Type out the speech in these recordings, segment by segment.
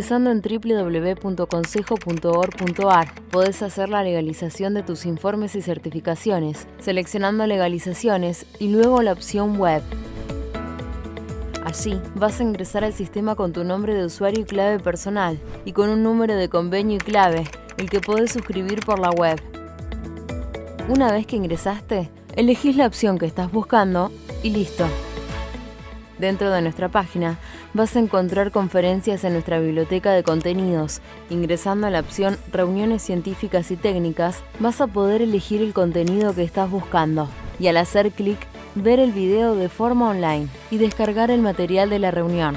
Ingresando en www.consejo.org.ar podés hacer la legalización de tus informes y certificaciones, seleccionando legalizaciones y luego la opción web. Allí vas a ingresar al sistema con tu nombre de usuario y clave personal y con un número de convenio y clave, el que podés suscribir por la web. Una vez que ingresaste, elegís la opción que estás buscando y listo. Dentro de nuestra página vas a encontrar conferencias en nuestra biblioteca de contenidos. Ingresando a la opción Reuniones científicas y técnicas, vas a poder elegir el contenido que estás buscando y al hacer clic, ver el video de forma online y descargar el material de la reunión.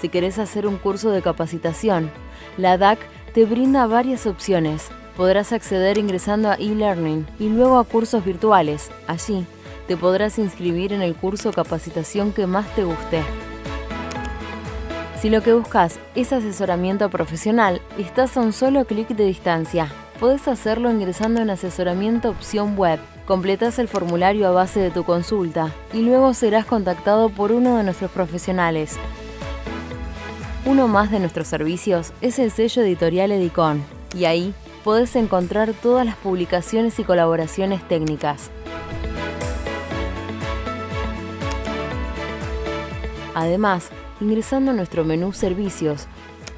Si querés hacer un curso de capacitación, la DAC te brinda varias opciones. Podrás acceder ingresando a e-learning y luego a cursos virtuales. Allí te podrás inscribir en el curso o capacitación que más te guste. Si lo que buscas es asesoramiento profesional, estás a un solo clic de distancia. Podés hacerlo ingresando en Asesoramiento opción web. Completás el formulario a base de tu consulta y luego serás contactado por uno de nuestros profesionales. Uno más de nuestros servicios es el sello editorial Edicon, y ahí podés encontrar todas las publicaciones y colaboraciones técnicas. Además, ingresando a nuestro menú Servicios,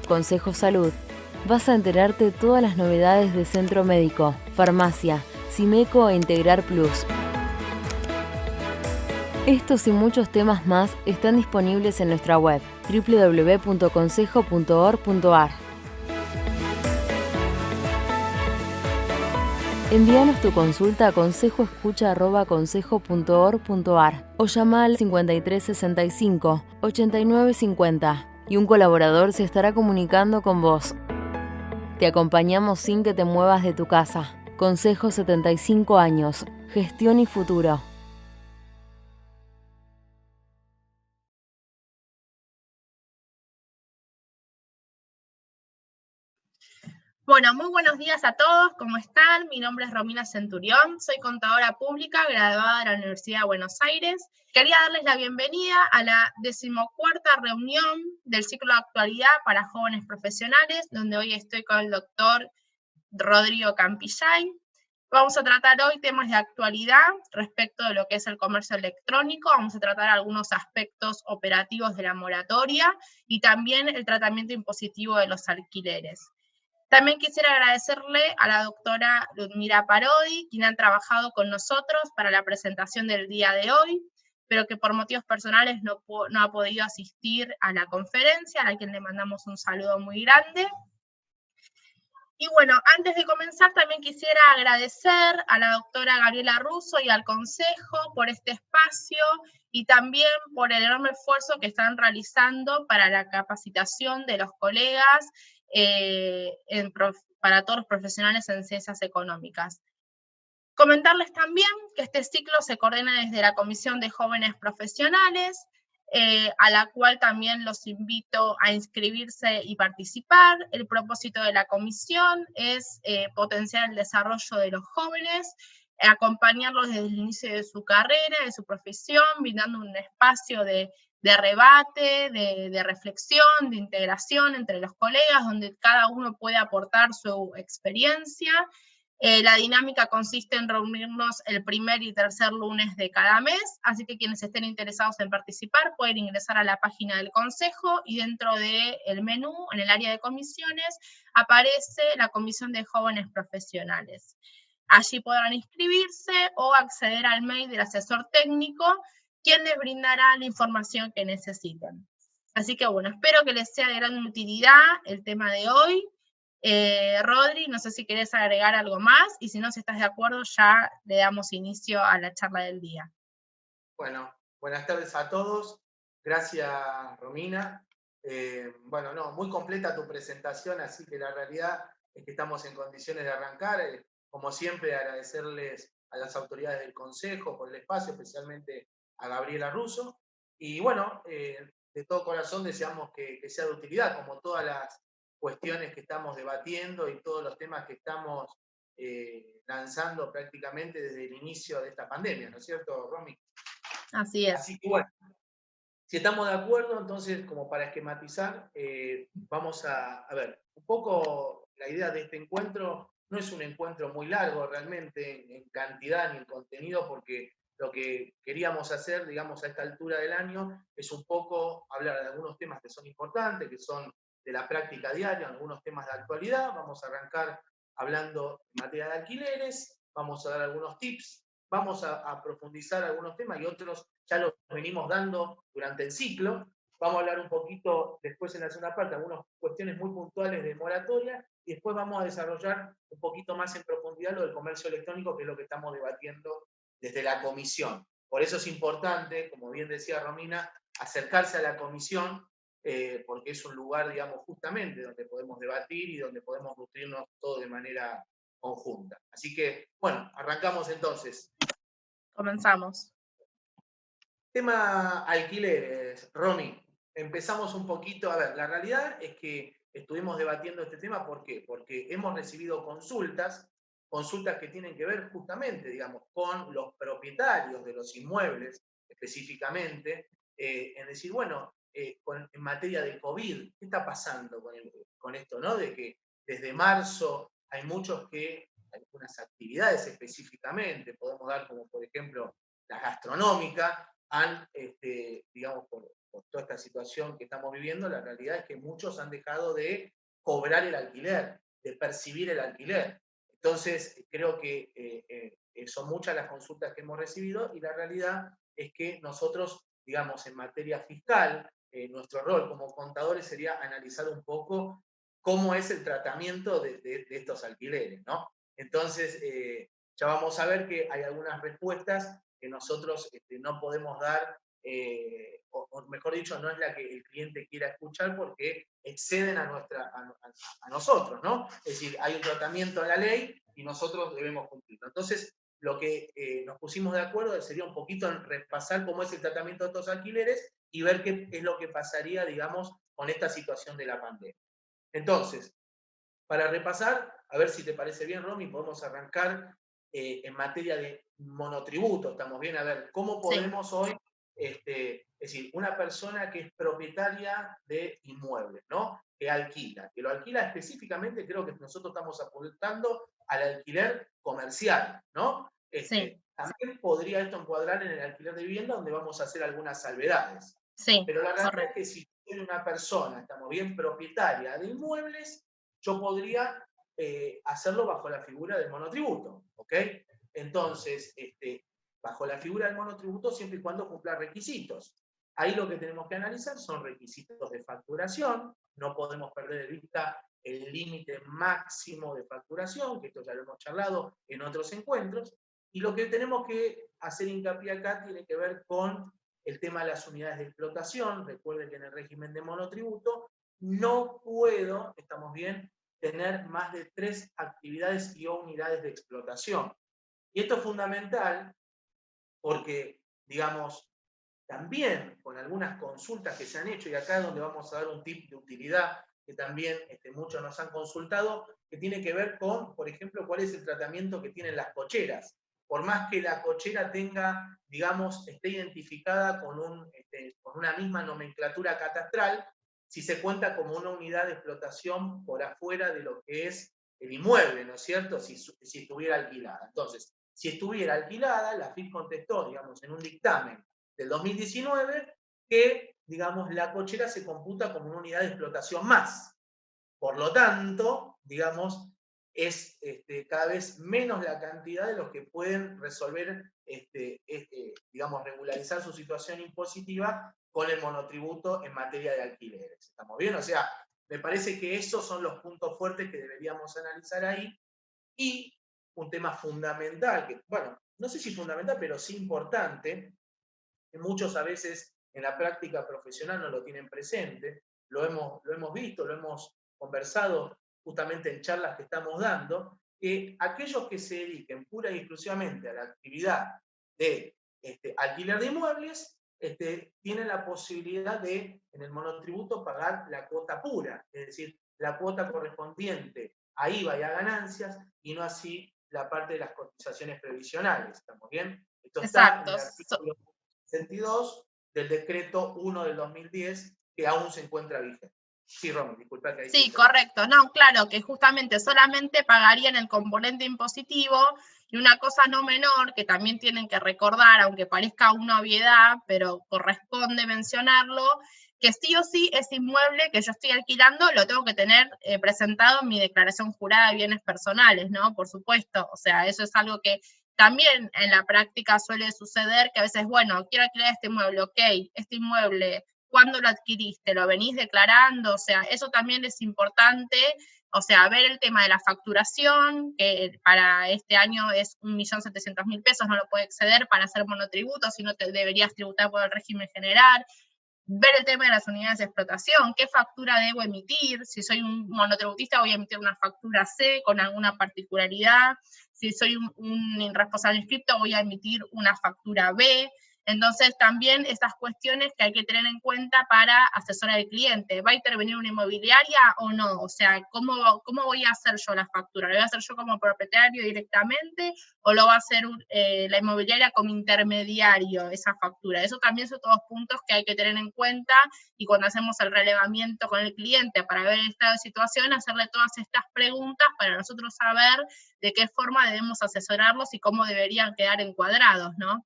Consejo Salud, vas a enterarte de todas las novedades de Centro Médico, Farmacia, Simeco e Integrar Plus. Estos y muchos temas más están disponibles en nuestra web www.consejo.org.ar. Envíanos tu consulta a consejoescucha@consejo.org.ar o llama al 5365 8950 y un colaborador se estará comunicando con vos. Te acompañamos sin que te muevas de tu casa. Consejo 75 años. Gestión y futuro. Bueno, muy buenos días a todos, ¿cómo están? Mi nombre es Romina Centurión, soy contadora pública graduada de la Universidad de Buenos Aires. Quería darles la bienvenida a la 14ª reunión del ciclo de actualidad para jóvenes profesionales, donde hoy estoy con el doctor Rodrigo Campillay. Vamos a tratar hoy temas de actualidad respecto de lo que es el comercio electrónico, vamos a tratar algunos aspectos operativos de la moratoria y también el tratamiento impositivo de los alquileres. También quisiera agradecerle a la doctora Ludmila Parodi, quien ha trabajado con nosotros para la presentación del día de hoy, pero que por motivos personales no ha podido asistir a la conferencia, a quien le mandamos un saludo muy grande. Y bueno, antes de comenzar también quisiera agradecer a la doctora Gabriela Russo y al Consejo por este espacio y también por el enorme esfuerzo que están realizando para la capacitación de los colegas para todos los profesionales en ciencias económicas. Comentarles también que este ciclo se coordina desde la Comisión de Jóvenes Profesionales, a la cual también los invito a inscribirse y participar. El propósito de la comisión es potenciar el desarrollo de los jóvenes, acompañarlos desde el inicio de su carrera, de su profesión, brindando un espacio de debate, de reflexión, de integración entre los colegas, donde cada uno puede aportar su experiencia. La dinámica consiste en reunirnos el primer y tercer lunes de cada mes, así que quienes estén interesados en participar pueden ingresar a la página del Consejo y dentro del menú, en el área de comisiones, aparece la Comisión de Jóvenes Profesionales. Allí podrán inscribirse o acceder al mail del asesor técnico, quien les brindará la información que necesiten. Así que bueno, espero que les sea de gran utilidad el tema de hoy. Rodri, no sé si querés agregar algo más, y si no, si estás de acuerdo, ya le damos inicio a la charla del día. Bueno, buenas tardes a todos. Gracias, Romina. Bueno, no, muy completa tu presentación, así que la realidad es que estamos en condiciones de arrancar. Como siempre, agradecerles a las autoridades del Consejo por el espacio, especialmente a Gabriela Russo. Y bueno, de todo corazón deseamos que sea de utilidad, como todas las cuestiones que estamos debatiendo y todos los temas que estamos lanzando prácticamente desde el inicio de esta pandemia, ¿no es cierto, Romy? Así es. Así que bueno, Si estamos de acuerdo, entonces, como para esquematizar, vamos a ver, un poco la idea de este encuentro no es un encuentro muy largo realmente en cantidad ni en contenido, porque lo que queríamos hacer, digamos, a esta altura del año, es un poco hablar de algunos temas que son importantes, que son de la práctica diaria, algunos temas de actualidad. Vamos a arrancar hablando en materia de alquileres, vamos a dar algunos tips, vamos a profundizar algunos temas y otros ya los venimos dando durante el ciclo. Vamos a hablar un poquito después en la segunda parte, algunas cuestiones muy puntuales de moratoria, y después vamos a desarrollar un poquito más en profundidad lo del comercio electrónico, que es lo que estamos debatiendo desde la comisión. Por eso es importante, como bien decía Romina, acercarse a la comisión, porque es un lugar, digamos, justamente donde podemos debatir y donde podemos nutrirnos todos de manera conjunta. Así que, bueno, arrancamos entonces. Comenzamos. Tema alquileres, Romy. Empezamos un poquito, a ver, la realidad es que estuvimos debatiendo este tema, ¿por qué? Porque hemos recibido consultas que tienen que ver justamente, digamos, con los propietarios de los inmuebles, específicamente, en decir, bueno, en materia de COVID, ¿qué está pasando con esto, no? De que desde marzo hay muchos que, algunas actividades específicamente, podemos dar como por ejemplo la gastronómica, han, digamos, por toda esta situación que estamos viviendo, la realidad es que muchos han dejado de cobrar el alquiler, de percibir el alquiler. Entonces, creo que son muchas las consultas que hemos recibido y la realidad es que nosotros, digamos, en materia fiscal, nuestro rol como contadores sería analizar un poco cómo es el tratamiento de estos alquileres, ¿no? Entonces, ya vamos a ver que hay algunas respuestas que nosotros no podemos dar, o mejor dicho, no es la que el cliente quiera escuchar porque exceden a nosotros, ¿no? Es decir, hay un tratamiento en la ley y nosotros debemos cumplirlo. Entonces, lo que nos pusimos de acuerdo sería un poquito en repasar cómo es el tratamiento de estos alquileres y ver qué es lo que pasaría, digamos, con esta situación de la pandemia. Entonces, para repasar, a ver si te parece bien, Romy, podemos arrancar en materia de monotributo. ¿Estamos bien? A ver, ¿cómo podemos hoy, es decir, una persona que es propietaria de inmuebles, ¿no? Que alquila, que lo alquila específicamente, creo que nosotros estamos apuntando al alquiler comercial, ¿no? Sí, También podría esto encuadrar en el alquiler de vivienda, donde vamos a hacer algunas salvedades. sí, Pero la realidad es correcto. que si soy una persona, estamos bien, propietaria de inmuebles, yo podría hacerlo bajo la figura del monotributo, ¿ok? Entonces, bajo la figura del monotributo siempre y cuando cumpla requisitos. Ahí lo que tenemos que analizar son requisitos de facturación, no podemos perder de vista el límite máximo de facturación, que esto ya lo hemos charlado en otros encuentros, y lo que tenemos que hacer hincapié acá tiene que ver con el tema de las unidades de explotación. Recuerden que en el régimen de monotributo no puedo, estamos bien, tener más de 3 actividades y o unidades de explotación. Y esto es fundamental porque, digamos, también con algunas consultas que se han hecho, y acá es donde vamos a dar un tip de utilidad que también muchos nos han consultado, que tiene que ver con, por ejemplo, cuál es el tratamiento que tienen las cocheras. Por más que la cochera tenga, digamos, esté identificada con una misma nomenclatura catastral, si se cuenta como una unidad de explotación por afuera de lo que es el inmueble, ¿no es cierto? Si estuviera alquilada. Entonces, si estuviera alquilada, la FIP contestó, digamos, en un dictamen del 2019, que, digamos, la cochera se computa como una unidad de explotación más. Por lo tanto, digamos, es cada vez menos la cantidad de los que pueden resolver, digamos, regularizar su situación impositiva con el monotributo en materia de alquileres. ¿Estamos bien? O sea, me parece que esos son los puntos fuertes que deberíamos analizar ahí. Y un tema fundamental, que, bueno, no sé si fundamental, pero sí importante, que muchos a veces en la práctica profesional no lo tienen presente, lo hemos visto, lo hemos conversado justamente en charlas que estamos dando, que aquellos que se dediquen pura y exclusivamente a la actividad de alquiler de inmuebles, tienen la posibilidad de, en el monotributo, pagar la cuota pura, es decir, la cuota correspondiente a IVA y a ganancias, y no así la parte de las cotizaciones previsionales. ¿Estamos bien? Esto está en Exacto. el artículo 62 del decreto 1 del 2010, que aún se encuentra vigente. Sí, Romy, disculpa que ahí Sí, correcto. No, claro, que justamente solamente pagarían el componente impositivo y una cosa no menor que también tienen que recordar, aunque parezca una obviedad, pero corresponde mencionarlo, que sí o sí ese inmueble que yo estoy alquilando lo tengo que tener presentado en mi declaración jurada de bienes personales, ¿no? Por supuesto, o sea, eso es algo que también en la práctica suele suceder, que a veces, bueno, quiero alquilar este inmueble, ok, este inmueble, ¿cuándo lo adquiriste? ¿Lo venís declarando? O sea, eso también es importante, o sea, ver el tema de la facturación, que para este año es 1.700.000 pesos, no lo puede exceder para hacer monotributo, si no te deberías tributar por el régimen general. Ver el tema de las unidades de explotación, qué factura debo emitir, si soy un monotributista voy a emitir una factura C con alguna particularidad, si soy un irresponsable inscripto voy a emitir una factura B. Entonces también estas cuestiones que hay que tener en cuenta para asesorar al cliente. ¿Va a intervenir una inmobiliaria o no? O sea, ¿cómo voy a hacer yo la factura? ¿Lo voy a hacer yo como propietario directamente o lo va a hacer la inmobiliaria como intermediario esa factura? Eso también son todos puntos que hay que tener en cuenta y cuando hacemos el relevamiento con el cliente para ver esta situación, hacerle todas estas preguntas para nosotros saber de qué forma debemos asesorarlos y cómo deberían quedar encuadrados, ¿no?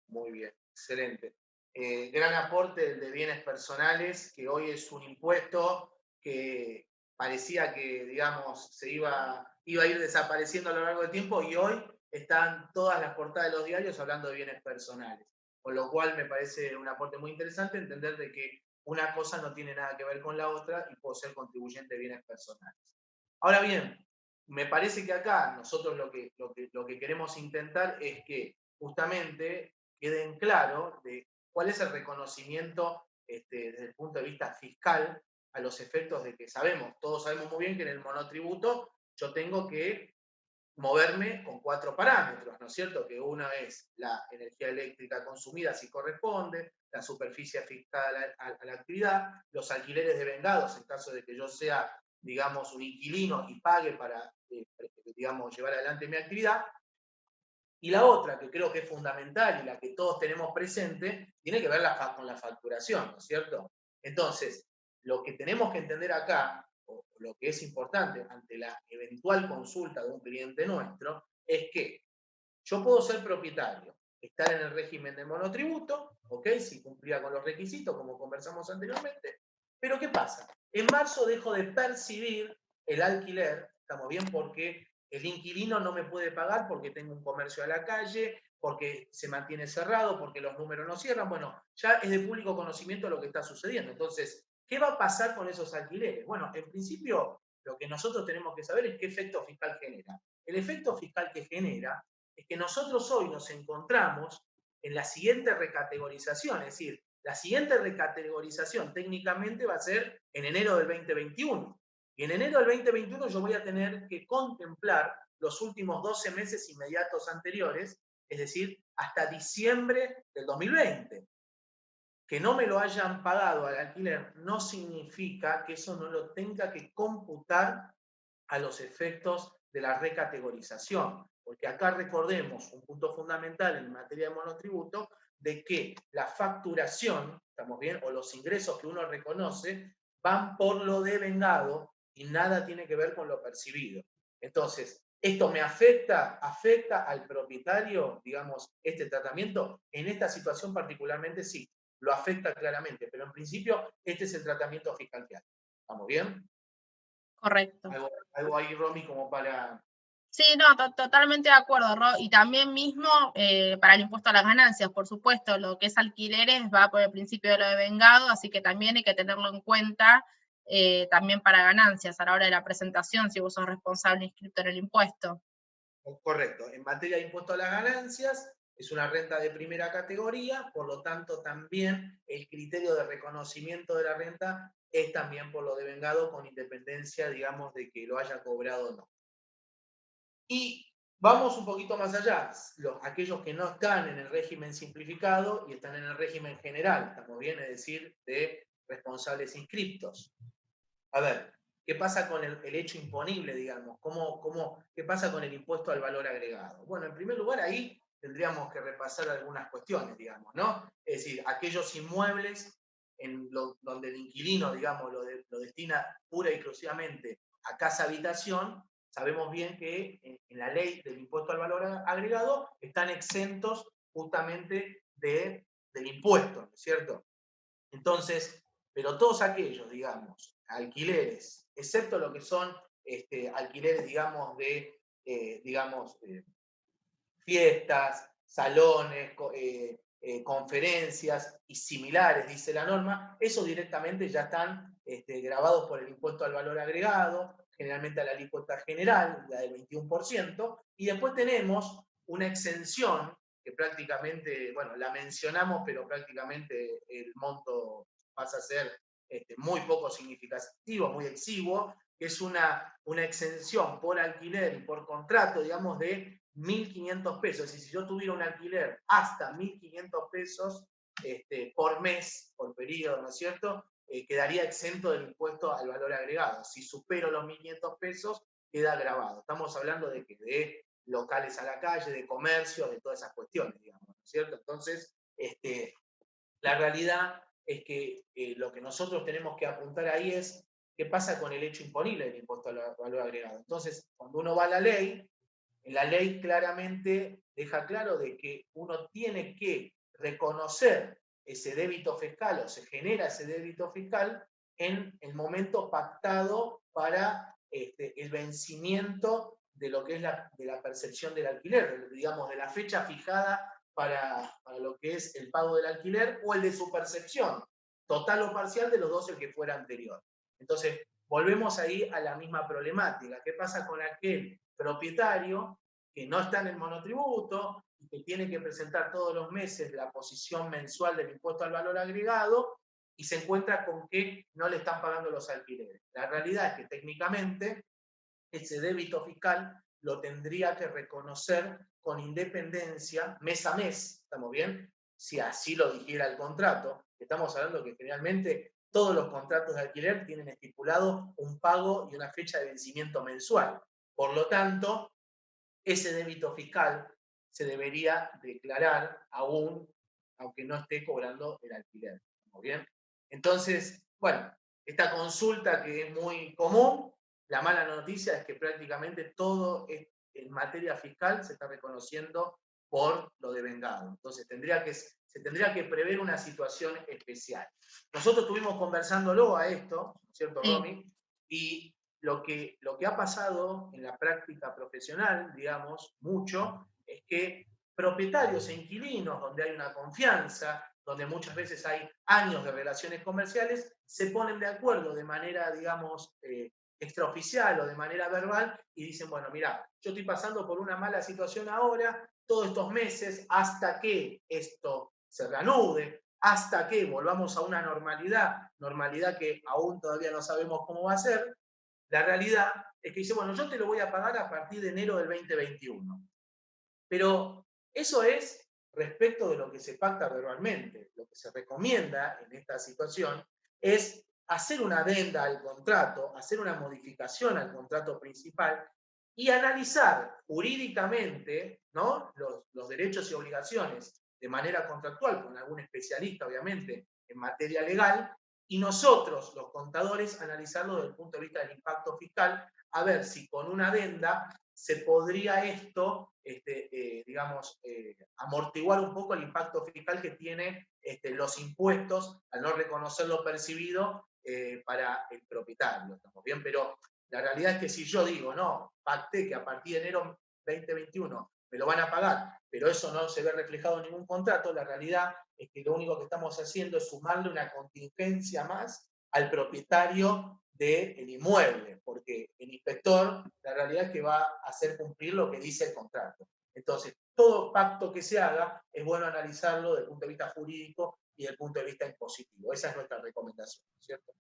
Muy bien, excelente. Gran aporte el de bienes personales, que hoy es un impuesto que parecía que, digamos, iba a ir desapareciendo a lo largo del tiempo y hoy están todas las portadas de los diarios hablando de bienes personales. Con lo cual me parece un aporte muy interesante entender de que una cosa no tiene nada que ver con la otra y puedo ser contribuyente de bienes personales. Ahora bien, me parece que acá nosotros lo que queremos intentar es que justamente queden claro de cuál es el reconocimiento desde el punto de vista fiscal a los efectos de que todos sabemos muy bien que en el monotributo yo tengo que moverme con 4 parámetros, ¿no es cierto? Que una es la energía eléctrica consumida si corresponde, la superficie afectada a la actividad, los alquileres devengados en caso de que yo sea, digamos, un inquilino y pague para, digamos, llevar adelante mi actividad. Y la otra, que creo que es fundamental y la que todos tenemos presente, tiene que ver con la facturación, ¿no es cierto? Entonces, lo que tenemos que entender acá, o lo que es importante ante la eventual consulta de un cliente nuestro, es que yo puedo ser propietario, estar en el régimen de monotributo, ¿ok? Si cumplía con los requisitos, como conversamos anteriormente, pero ¿qué pasa? En marzo dejo de percibir el alquiler, ¿estamos bien? Porque el inquilino no me puede pagar porque tengo un comercio a la calle, porque se mantiene cerrado, porque los números no cierran. Bueno, ya es de público conocimiento lo que está sucediendo. Entonces, ¿qué va a pasar con esos alquileres? Bueno, en principio, lo que nosotros tenemos que saber es qué efecto fiscal genera. El efecto fiscal que genera es que nosotros hoy nos encontramos en la siguiente recategorización, es decir, la siguiente recategorización técnicamente va a ser en enero del 2021. Y en enero del 2021 yo voy a tener que contemplar los últimos 12 meses inmediatos anteriores, es decir, hasta diciembre del 2020. Que no me lo hayan pagado al alquiler no significa que eso no lo tenga que computar a los efectos de la recategorización. Porque acá recordemos un punto fundamental en materia de monotributo, de que la facturación, ¿estamos bien? O los ingresos que uno reconoce van por lo devengado y nada tiene que ver con lo percibido. Entonces, ¿esto me afecta al propietario, digamos, este tratamiento? En esta situación particularmente sí, lo afecta claramente, pero en principio este es el tratamiento fiscal que hay. ¿Estamos bien? Correcto. Algo ahí, Romy, como para... Sí, no, totalmente de acuerdo, Ro. Y también mismo para el impuesto a las ganancias, por supuesto, lo que es alquileres va por el principio de lo devengado, así que también hay que tenerlo en cuenta también para ganancias a la hora de la presentación, si vos sos responsable inscrito en el impuesto. Correcto. En materia de impuesto a las ganancias, es una renta de primera categoría, por lo tanto también el criterio de reconocimiento de la renta es también por lo devengado con independencia, digamos, de que lo haya cobrado o no. Y vamos un poquito más allá, aquellos que no están en el régimen simplificado y están en el régimen general, estamos bien, es decir, de responsables inscriptos. A ver, ¿qué pasa con el hecho imponible, digamos? ¿Qué pasa con el impuesto al valor agregado? Bueno, en primer lugar, ahí tendríamos que repasar algunas cuestiones, digamos, ¿no? Es decir, aquellos inmuebles donde el inquilino, digamos, lo destina pura y exclusivamente a casa habitación, sabemos bien que en la ley del impuesto al valor agregado están exentos justamente del impuesto, ¿no es cierto? Entonces, pero todos aquellos, digamos, alquileres, excepto lo que son alquileres, digamos, fiestas, salones, conferencias y similares, dice la norma, esos directamente ya están grabados por el impuesto al valor agregado, generalmente a la alícuota general, la del 21%, y después tenemos una exención que prácticamente, bueno, la mencionamos, pero prácticamente el monto pasa a ser muy poco significativo, muy exiguo, que es una exención por alquiler y por contrato, digamos, de 1.500 pesos. Y si yo tuviera un alquiler hasta 1.500 pesos por mes, por periodo, ¿no es cierto? Quedaría exento del impuesto al valor agregado. Si supero los 1.500 pesos, queda agravado. Estamos hablando de locales a la calle, de comercio, de todas esas cuestiones, digamos, ¿no es cierto? Entonces, la realidad es que lo que nosotros tenemos que apuntar ahí es qué pasa con el hecho imponible del impuesto al valor agregado. Entonces, cuando uno va a la ley, en la ley claramente deja claro de que uno tiene que reconocer ese débito fiscal o se genera ese débito fiscal en el momento pactado para el vencimiento de lo que es de la percepción del alquiler, digamos, de la fecha fijada para lo que es el pago del alquiler o el de su percepción, total o parcial de los dos, el que fuera anterior. Entonces, volvemos ahí a la misma problemática. ¿Qué pasa con aquel propietario que no está en el monotributo y que tiene que presentar todos los meses la posición mensual del impuesto al valor agregado y se encuentra con que no le están pagando los alquileres? La realidad es que técnicamente ese débito fiscal lo tendría que reconocer con independencia mes a mes, ¿estamos bien? Si así lo dijera el contrato. Estamos hablando que generalmente todos los contratos de alquiler tienen estipulado un pago y una fecha de vencimiento mensual. Por lo tanto, ese débito fiscal se debería declarar aún, aunque no esté cobrando el alquiler. ¿Estamos bien? Entonces, bueno, esta consulta que es muy común, la mala noticia es que prácticamente todo en materia fiscal se está reconociendo por lo devengado. Entonces, se tendría que prever una situación especial. Nosotros estuvimos conversándolo a esto, ¿cierto, Romy? Y lo que ha pasado en la práctica profesional, digamos, mucho, es que propietarios e inquilinos, donde hay una confianza, donde muchas veces hay años de relaciones comerciales, se ponen de acuerdo de manera, digamos, extraoficial o de manera verbal y dicen, bueno, mira, yo estoy pasando por una mala situación ahora, todos estos meses, hasta que esto se reanude, hasta que volvamos a una normalidad que aún todavía no sabemos cómo va a ser. La realidad es que dice, bueno, yo te lo voy a pagar a partir de enero del 2021. Pero eso es respecto de lo que se pacta verbalmente. Lo que se recomienda en esta situación es hacer una adenda al contrato, hacer una modificación al contrato principal y analizar jurídicamente, ¿no?, los derechos y obligaciones de manera contractual con algún especialista, obviamente, en materia legal, y nosotros, los contadores, analizarlo desde el punto de vista del impacto fiscal, a ver si con una adenda se podría esto, digamos, amortiguar un poco el impacto fiscal que tiene los impuestos al no reconocer lo percibido para el propietario. ¿Estamos bien? Pero la realidad es que si yo digo, no, pacté que a partir de enero 2021 me lo van a pagar, pero eso no se ve reflejado en ningún contrato, la realidad es que lo único que estamos haciendo es sumarle una contingencia más al propietario del inmueble, porque el inspector, la realidad es que va a hacer cumplir lo que dice el contrato. Entonces, todo pacto que se haga es bueno analizarlo desde el punto de vista jurídico y desde el punto de vista impositivo. Esa es nuestra recomendación, ¿cierto?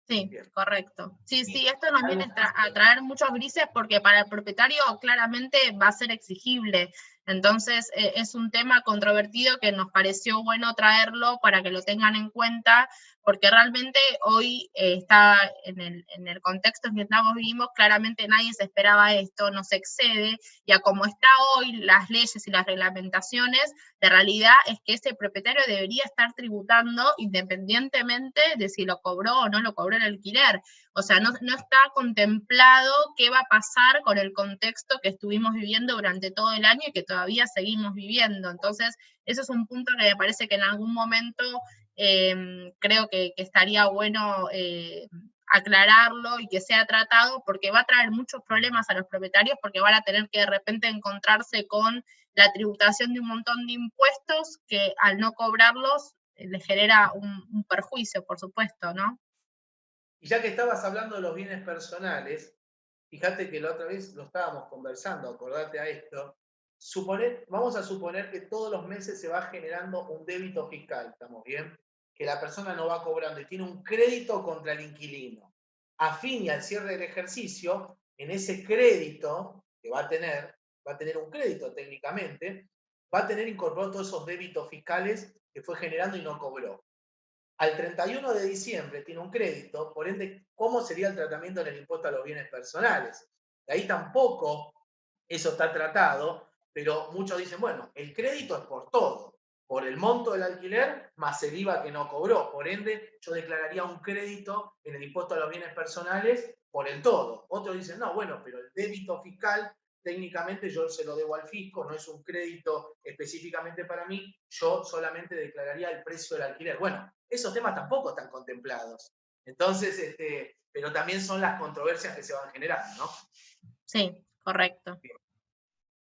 Sí, Bien. correcto. Sí, esto nos viene a traer muchos grises porque para el propietario claramente va a ser exigible Entonces, es un tema controvertido que nos pareció bueno traerlo para que lo tengan en cuenta, porque realmente hoy está en el contexto en que estamos vivimos, claramente nadie se esperaba esto, no se excede, y a como está hoy las leyes y las reglamentaciones, la realidad es que ese propietario debería estar tributando independientemente de si lo cobró o no lo cobró el alquiler. O sea, no está contemplado qué va a pasar con el contexto que estuvimos viviendo durante todo el año y que todavía seguimos viviendo. Entonces, eso es un punto que me parece que en algún momento creo que estaría bueno aclararlo y que sea tratado, porque va a traer muchos problemas a los propietarios, porque van a tener que de repente encontrarse con la tributación de un montón de impuestos que al no cobrarlos les genera un perjuicio, por supuesto, ¿no? Y ya que estabas hablando de los bienes personales, fíjate que la otra vez lo estábamos conversando, acordate a esto, vamos a suponer que todos los meses se va generando un débito fiscal, ¿estamos bien? Que la persona no va cobrando y tiene un crédito contra el inquilino. A fin y al cierre del ejercicio, en ese crédito que va a tener un crédito técnicamente, va a tener incorporados todos esos débitos fiscales que fue generando y no cobró. Al 31 de diciembre tiene un crédito, por ende, ¿cómo sería el tratamiento en el impuesto a los bienes personales? De ahí tampoco eso está tratado, pero muchos dicen, bueno, el crédito es por todo, por el monto del alquiler más el IVA que no cobró. Por ende, yo declararía un crédito en el impuesto a los bienes personales por el todo. Otros dicen, no, bueno, pero el débito fiscal técnicamente yo se lo debo al fisco, no es un crédito específicamente para mí, yo solamente declararía el precio del alquiler. Bueno, esos temas tampoco están contemplados. Entonces, pero también son las controversias que se van generando, ¿no? Sí, correcto.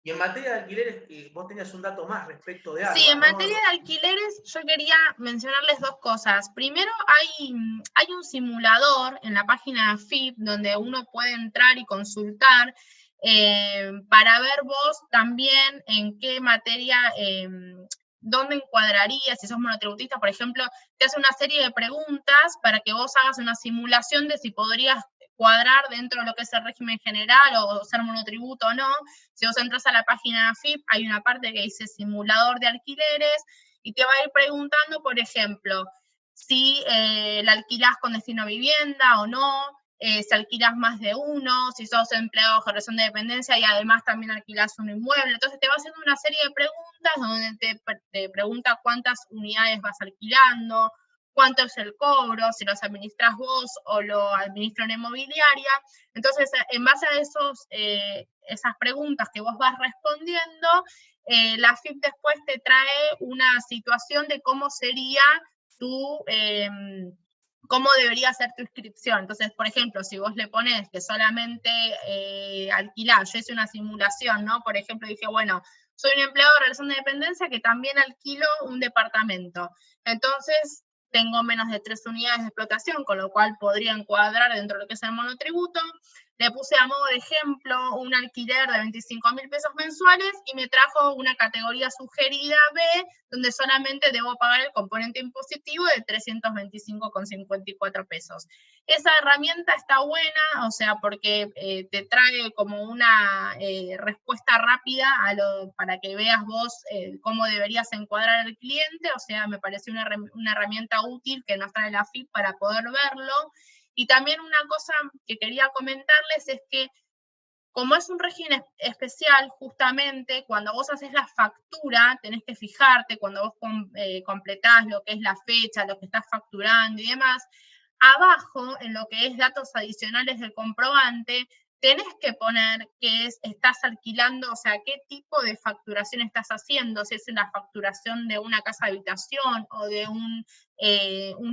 Y en materia de alquileres, vos tenías un dato más respecto de Sí, ARBA, en ¿no? materia de alquileres yo quería mencionarles dos cosas. Primero, hay un simulador en la página FIP donde uno puede entrar y consultar para ver vos también en qué materia, dónde encuadraría, si sos monotributista, por ejemplo, te hace una serie de preguntas para que vos hagas una simulación de si podrías cuadrar dentro de lo que es el régimen general o ser monotributo o no. Si vos entras a la página FIP, hay una parte que dice simulador de alquileres y te va a ir preguntando, por ejemplo, si la alquilás con destino a vivienda o no, si alquilas más de uno, si sos empleado de relación de dependencia y además también alquilas un inmueble. Entonces te va haciendo una serie de preguntas donde te pregunta cuántas unidades vas alquilando, cuánto es el cobro, si los administras vos o lo administra una inmobiliaria. Entonces, en base a esas preguntas que vos vas respondiendo, la FIP después te trae una situación de cómo sería cómo debería ser tu inscripción. Entonces, por ejemplo, si vos le pones que solamente alquilás, yo hice una simulación, ¿no? Por ejemplo, dije, bueno, soy un empleado de relación de dependencia que también alquilo un departamento. Entonces, tengo menos de 3 unidades de explotación, con lo cual podría encuadrar dentro de lo que es el monotributo. Le puse a modo de ejemplo un alquiler de 25.000 pesos mensuales y me trajo una categoría sugerida B, donde solamente debo pagar el componente impositivo de 325,54 pesos. Esa herramienta está buena, o sea, porque te trae como una respuesta rápida para que veas vos cómo deberías encuadrar al cliente, o sea, me pareció una herramienta útil que nos trae la FIP para poder verlo. Y también una cosa que quería comentarles es que como es un régimen especial, justamente cuando vos haces la factura, tenés que fijarte cuando vos completás lo que es la fecha, lo que estás facturando y demás, abajo, en lo que es datos adicionales del comprobante, tenés que poner que estás alquilando, o sea, qué tipo de facturación estás haciendo, si es una facturación de una casa de habitación o de un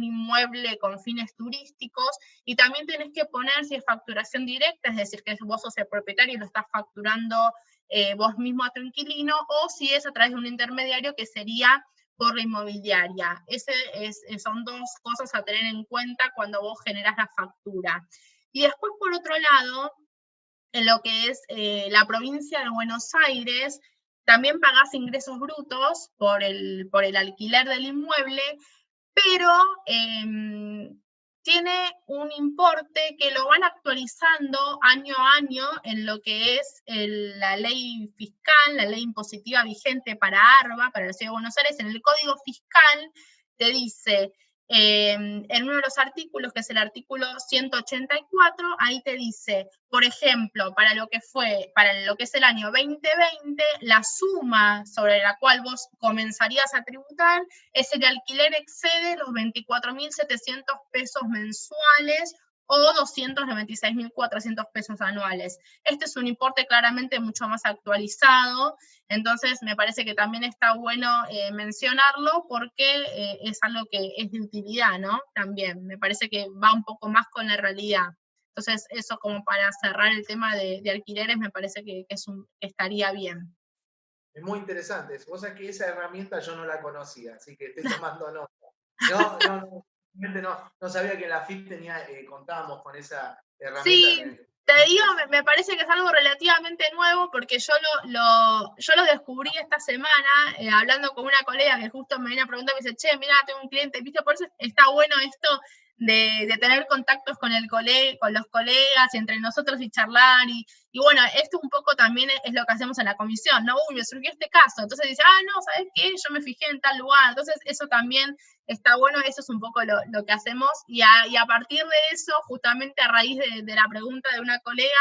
inmueble con fines turísticos, y también tenés que poner si es facturación directa, es decir, que vos sos el propietario y lo estás facturando vos mismo a tu inquilino, o si es a través de un intermediario que sería por la inmobiliaria. Son dos cosas a tener en cuenta cuando vos generás la factura. Y después, por otro lado, en lo que es la provincia de Buenos Aires, también pagás ingresos brutos por el alquiler del inmueble, pero tiene un importe que lo van actualizando año a año en lo que es la ley fiscal, la ley impositiva vigente para ARBA, para la Ciudad de Buenos Aires. En el Código Fiscal te dice, en uno de los artículos, que es el artículo 184, ahí te dice, por ejemplo, para lo que es el año 2020, la suma sobre la cual vos comenzarías a tributar es el alquiler excede los 24.700 pesos mensuales o 296.400 pesos anuales. Este es un importe claramente mucho más actualizado, entonces me parece que también está bueno mencionarlo porque es algo que es de utilidad, ¿no? También, me parece que va un poco más con la realidad. Entonces, eso como para cerrar el tema de alquileres, me parece que estaría bien. Es muy interesante. Vos sabés que esa herramienta yo no la conocía, así que estoy tomando nota. No sabía que en la FIP contábamos con esa herramienta. Sí, te digo, me parece que es algo relativamente nuevo porque yo lo descubrí esta semana hablando con una colega que justo me venía a preguntar, me dice, che, mira, tengo un cliente, ¿viste? Por eso está bueno esto de tener contactos con los colegas y entre nosotros y charlar y bueno, esto un poco también es lo que hacemos en la comisión, ¿no? Uy, me surgió este caso, entonces dice, no, ¿sabes qué? Yo me fijé en tal lugar, entonces eso también está bueno, eso es un poco lo que hacemos y a partir de eso, justamente a raíz de la pregunta de una colega,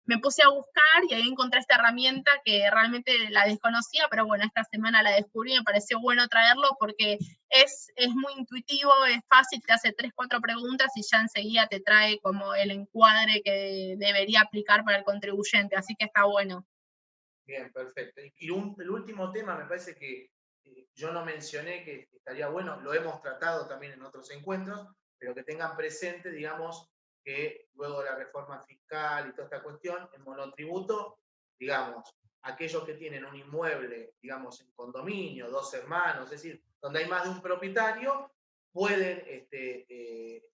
me puse a buscar y ahí encontré esta herramienta que realmente la desconocía, pero bueno, esta semana la descubrí y me pareció bueno traerlo porque es muy intuitivo, es fácil, te hace 3, 4 preguntas y ya enseguida te trae como el encuadre que debería aplicar para el contribuyente, así que está bueno. Bien, perfecto. Y el último tema me parece que yo no mencioné que estaría bueno, lo hemos tratado también en otros encuentros, pero que tengan presente, digamos, que luego de la reforma fiscal y toda esta cuestión, el monotributo, digamos, aquellos que tienen un inmueble, digamos, en condominio, 2 hermanos, es decir, donde hay más de un propietario, pueden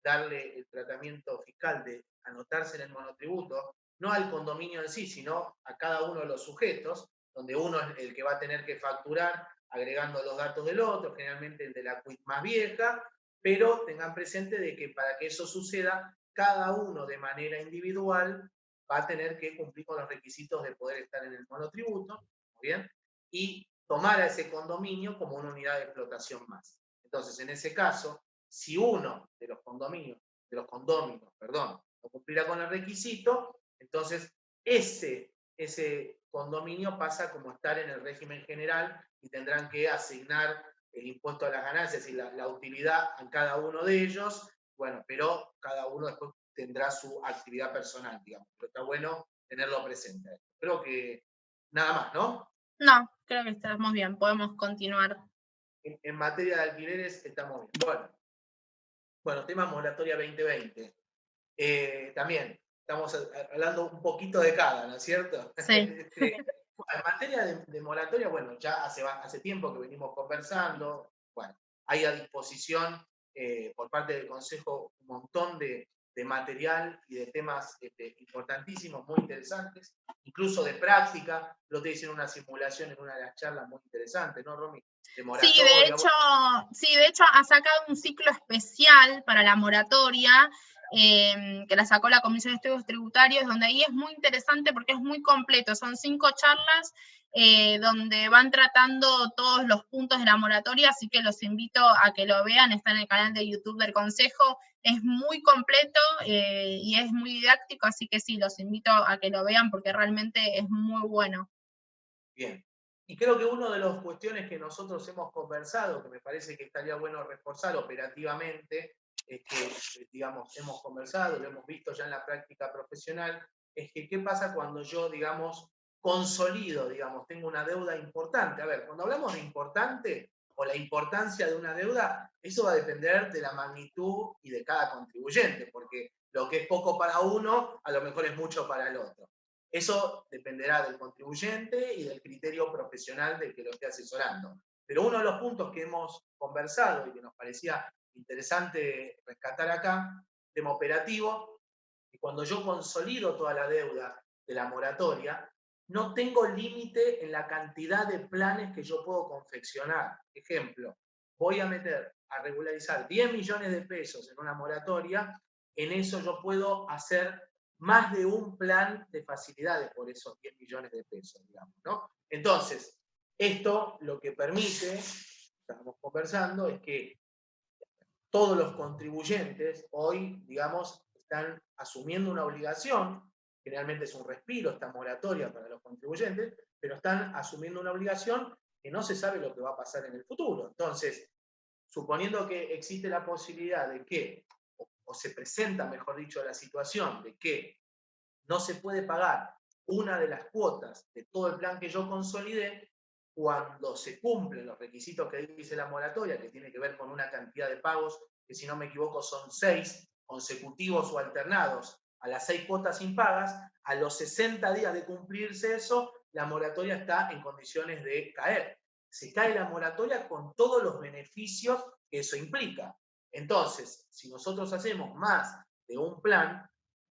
darle el tratamiento fiscal de anotarse en el monotributo, no al condominio en sí, sino a cada uno de los sujetos, donde uno es el que va a tener que facturar agregando los datos del otro, generalmente el de la quit más vieja, pero tengan presente de que para que eso suceda, cada uno de manera individual va a tener que cumplir con los requisitos de poder estar en el monotributo, ¿muy bien? Y tomar a ese condominio como una unidad de explotación más. Entonces, en ese caso, si uno de los condóminos, perdón, no cumplirá con el requisito, entonces ese condominio pasa como estar en el régimen general y tendrán que asignar el impuesto a las ganancias y la utilidad a cada uno de ellos, bueno, pero cada uno después tendrá su actividad personal, digamos, pero está bueno tenerlo presente. Creo que nada más, ¿no? No, creo que estamos bien, podemos continuar. En materia de alquileres estamos bien. Bueno, tema moratoria 2020. También estamos hablando un poquito de cada, ¿no es cierto? Sí. En materia de moratoria, bueno, ya hace tiempo que venimos conversando, bueno, hay a disposición por parte del Consejo un montón de material y de temas importantísimos, muy interesantes, incluso de práctica. Lo te hicieron una simulación en una de las charlas muy interesantes, ¿no, Romy? De moratoria. Sí, de hecho ha sacado un ciclo especial para la moratoria, que la sacó la Comisión de Estudios Tributarios, donde ahí es muy interesante porque es muy completo. Son 5 charlas donde van tratando todos los puntos de la moratoria, así que los invito a que lo vean, está en el canal de YouTube del Consejo. Es muy completo y es muy didáctico, así que sí, los invito a que lo vean porque realmente es muy bueno. Bien. Y creo que una de las cuestiones que nosotros hemos conversado, que me parece que estaría bueno reforzar operativamente, es que, digamos, hemos conversado, lo hemos visto ya en la práctica profesional, es que qué pasa cuando yo, digamos, consolido, digamos, tengo una deuda importante. A ver, cuando hablamos de importante o la importancia de una deuda, eso va a depender de la magnitud y de cada contribuyente, porque lo que es poco para uno, a lo mejor es mucho para el otro. Eso dependerá del contribuyente y del criterio profesional del que lo esté asesorando. Pero uno de los puntos que hemos conversado y que nos parecía interesante rescatar acá, tema operativo, que cuando yo consolido toda la deuda de la moratoria, no tengo límite en la cantidad de planes que yo puedo confeccionar. Ejemplo, voy a meter a regularizar 10 millones de pesos en una moratoria, en eso yo puedo hacer más de un plan de facilidades por esos 10 millones de pesos, digamos, ¿no? Entonces, esto lo que permite, estamos conversando, es que todos los contribuyentes hoy, digamos, están asumiendo una obligación, generalmente es un respiro esta moratoria para los contribuyentes, pero están asumiendo una obligación que no se sabe lo que va a pasar en el futuro. Entonces, suponiendo que existe la posibilidad de que, o se presenta, mejor dicho, la situación de que no se puede pagar una de las cuotas de todo el plan que yo consolidé, cuando se cumplen los requisitos que dice la moratoria, que tiene que ver con una cantidad de pagos, que si no me equivoco son 6 consecutivos o alternados a las 6 cuotas impagas, a los 60 días de cumplirse eso, la moratoria está en condiciones de caer. Se cae la moratoria con todos los beneficios que eso implica. Entonces, si nosotros hacemos más de un plan,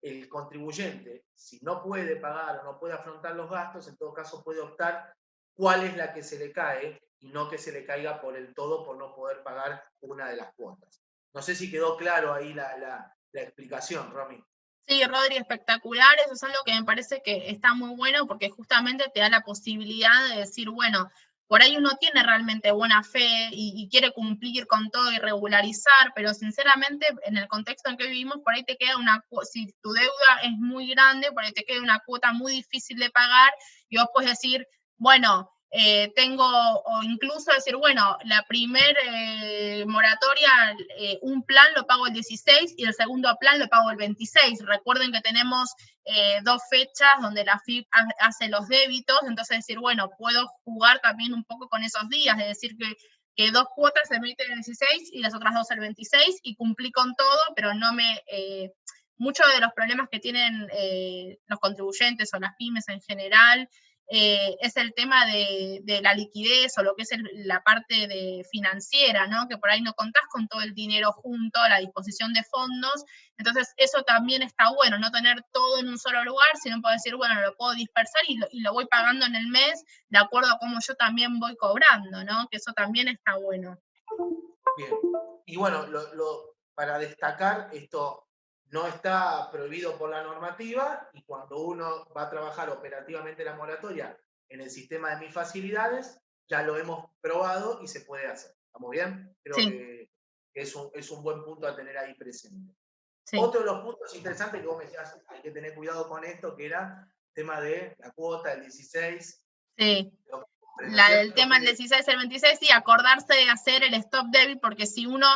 el contribuyente, si no puede pagar o no puede afrontar los gastos, en todo caso puede optar cuál es la que se le cae y no que se le caiga por el todo por no poder pagar una de las cuotas. No sé si quedó claro ahí la explicación, Romy. Sí, Rodri, espectacular. Eso es algo que me parece que está muy bueno porque justamente te da la posibilidad de decir, bueno, por ahí uno tiene realmente buena fe y quiere cumplir con todo y regularizar, pero sinceramente en el contexto en que vivimos, por ahí te queda si tu deuda es muy grande, por ahí te queda una cuota muy difícil de pagar y vos puedes decir, bueno, o incluso decir, bueno, la primer moratoria, un plan lo pago el 16 y el segundo plan lo pago el 26. Recuerden que tenemos 2 fechas donde la FIP hace los débitos, entonces decir, bueno, puedo jugar también un poco con esos días, es decir, que 2 cuotas se emiten el 16 y las otras 2 el 26 y cumplí con todo, pero no me... muchos de los problemas que tienen los contribuyentes o las pymes en general es el tema de la liquidez o lo que es la parte financiera, ¿no? Que por ahí no contás con todo el dinero junto a la disposición de fondos. Entonces, eso también está bueno, no tener todo en un solo lugar, sino poder decir, bueno, lo puedo dispersar y lo voy pagando en el mes de acuerdo a cómo yo también voy cobrando, ¿no? Que eso también está bueno. Bien. Y bueno, para destacar, esto no está prohibido por la normativa y cuando uno va a trabajar operativamente la moratoria en el sistema de mis facilidades, ya lo hemos probado y se puede hacer. ¿Estamos bien? Creo Sí, que es un buen punto a tener ahí presente. sí. Otro de los puntos interesantes que vos me decías, hay que tener cuidado con esto, que era el tema de la cuota, el 16. Sí. ¿No El tema del 16 el 26, sí, acordarse de hacer el stop debit, porque si uno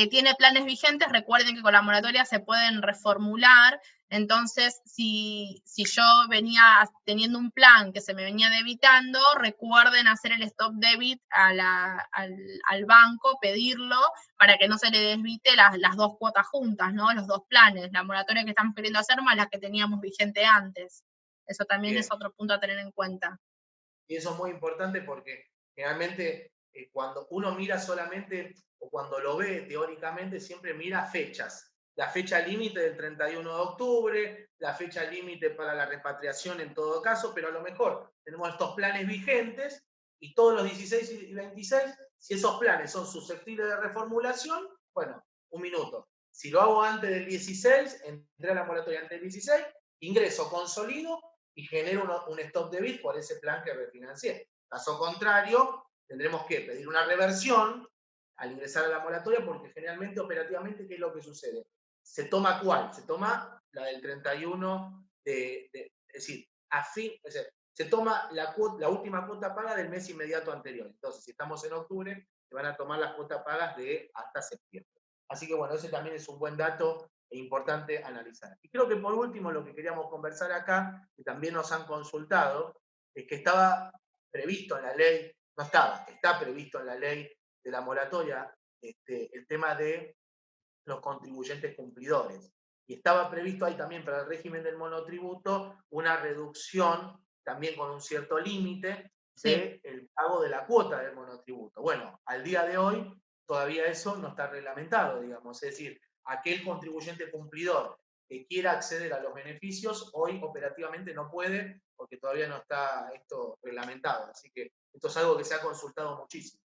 tiene planes vigentes, recuerden que con la moratoria se pueden reformular. Entonces, si yo venía teniendo un plan que se me venía debitando, recuerden hacer el stop debit al banco, pedirlo, para que no se le desbite las 2 cuotas juntas, ¿no? Los 2 planes, la moratoria que estamos queriendo hacer más la que teníamos vigente antes. Eso también Bien. es otro punto a tener en cuenta. Y eso es muy importante porque generalmente cuando uno mira solamente, o cuando lo ve teóricamente, siempre mira fechas. La fecha límite del 31 de octubre, la fecha límite para la repatriación en todo caso, pero a lo mejor tenemos estos planes vigentes y todos los 16 y 26, si esos planes son susceptibles de reformulación, bueno, un minuto. Si lo hago antes del 16, entré a la moratoria antes del 16, ingreso, consolido y genero un stop de bit por ese plan que refinancié. Caso contrario, tendremos que pedir una reversión al ingresar a la moratoria porque generalmente operativamente, ¿qué es lo que sucede? ¿Se toma cuál? Se toma la del 31 es decir, se toma la última cuota paga del mes inmediato anterior. Entonces, si estamos en octubre, se van a tomar las cuotas pagas de hasta septiembre. Así que bueno, ese también es un buen dato e importante analizar. Y creo que por último lo que queríamos conversar acá, que también nos han consultado, es que estaba previsto en la ley, no estaba, está previsto en la ley de la moratoria el tema de los contribuyentes cumplidores. Y estaba previsto ahí también para el régimen del monotributo una reducción también con un cierto límite del pago de la cuota del monotributo. Bueno, al día de hoy todavía eso no está reglamentado, digamos, es decir, aquel contribuyente cumplidor que quiera acceder a los beneficios, hoy operativamente no puede porque todavía no está esto reglamentado. Así que esto es algo que se ha consultado muchísimo.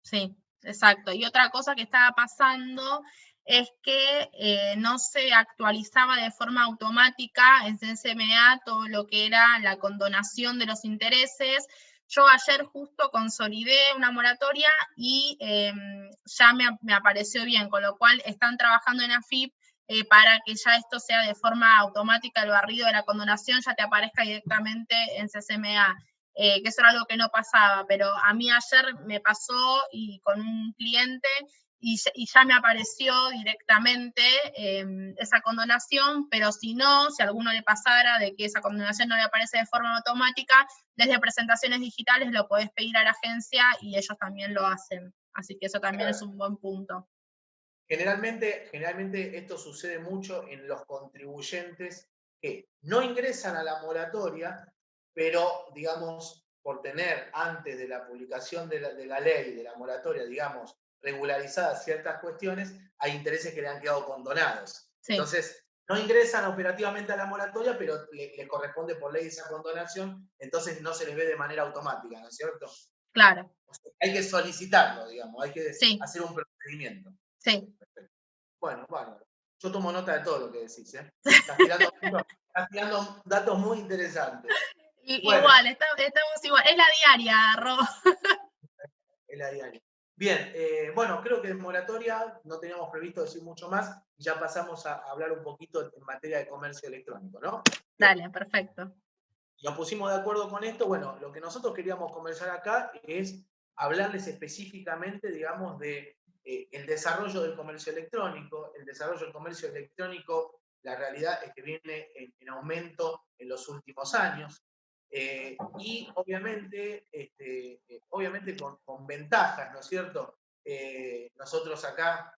Sí, exacto. Y otra cosa que estaba pasando es que no se actualizaba de forma automática en CSMA todo lo que era la condonación de los intereses. Yo ayer justo consolidé una moratoria y ya me apareció bien, con lo cual están trabajando en AFIP para que ya esto sea de forma automática, el barrido de la condonación ya te aparezca directamente en CSMA. Que eso era algo que no pasaba, pero a mí ayer me pasó y con un cliente y ya me apareció directamente esa condonación, pero si no, si a alguno le pasara de que esa condonación no le aparece de forma automática, desde presentaciones digitales lo podés pedir a la agencia y ellos también lo hacen. Así que eso también es un buen punto. Generalmente esto sucede mucho en los contribuyentes que no ingresan a la moratoria, pero, digamos, por tener antes de la publicación de la ley, de la moratoria, digamos, regularizadas ciertas cuestiones, hay intereses que le han quedado condonados. Sí. Entonces, no ingresan operativamente a la moratoria, pero le corresponde por ley esa condonación, entonces no se les ve de manera automática, ¿no es cierto? Claro. O sea, hay que solicitarlo, digamos, hay que sí. hacer un procedimiento. Sí. Bueno, bárbaro. Yo tomo nota de todo lo que decís, ¿eh? Estás tirando datos muy interesantes. Bueno, Igual, estamos igual. Es la diaria, Ro. es la diaria. Bien, bueno, creo que en moratoria no teníamos previsto decir mucho más y ya pasamos a hablar un poquito en materia de comercio electrónico, ¿no? Bien. Dale, perfecto. Nos pusimos de acuerdo con esto. Bueno, lo que nosotros queríamos conversar acá es hablarles específicamente, digamos, de el desarrollo del comercio electrónico. El desarrollo del comercio electrónico, la realidad es que viene en aumento en los últimos años. Y obviamente, obviamente con ventajas, ¿no es cierto? Nosotros acá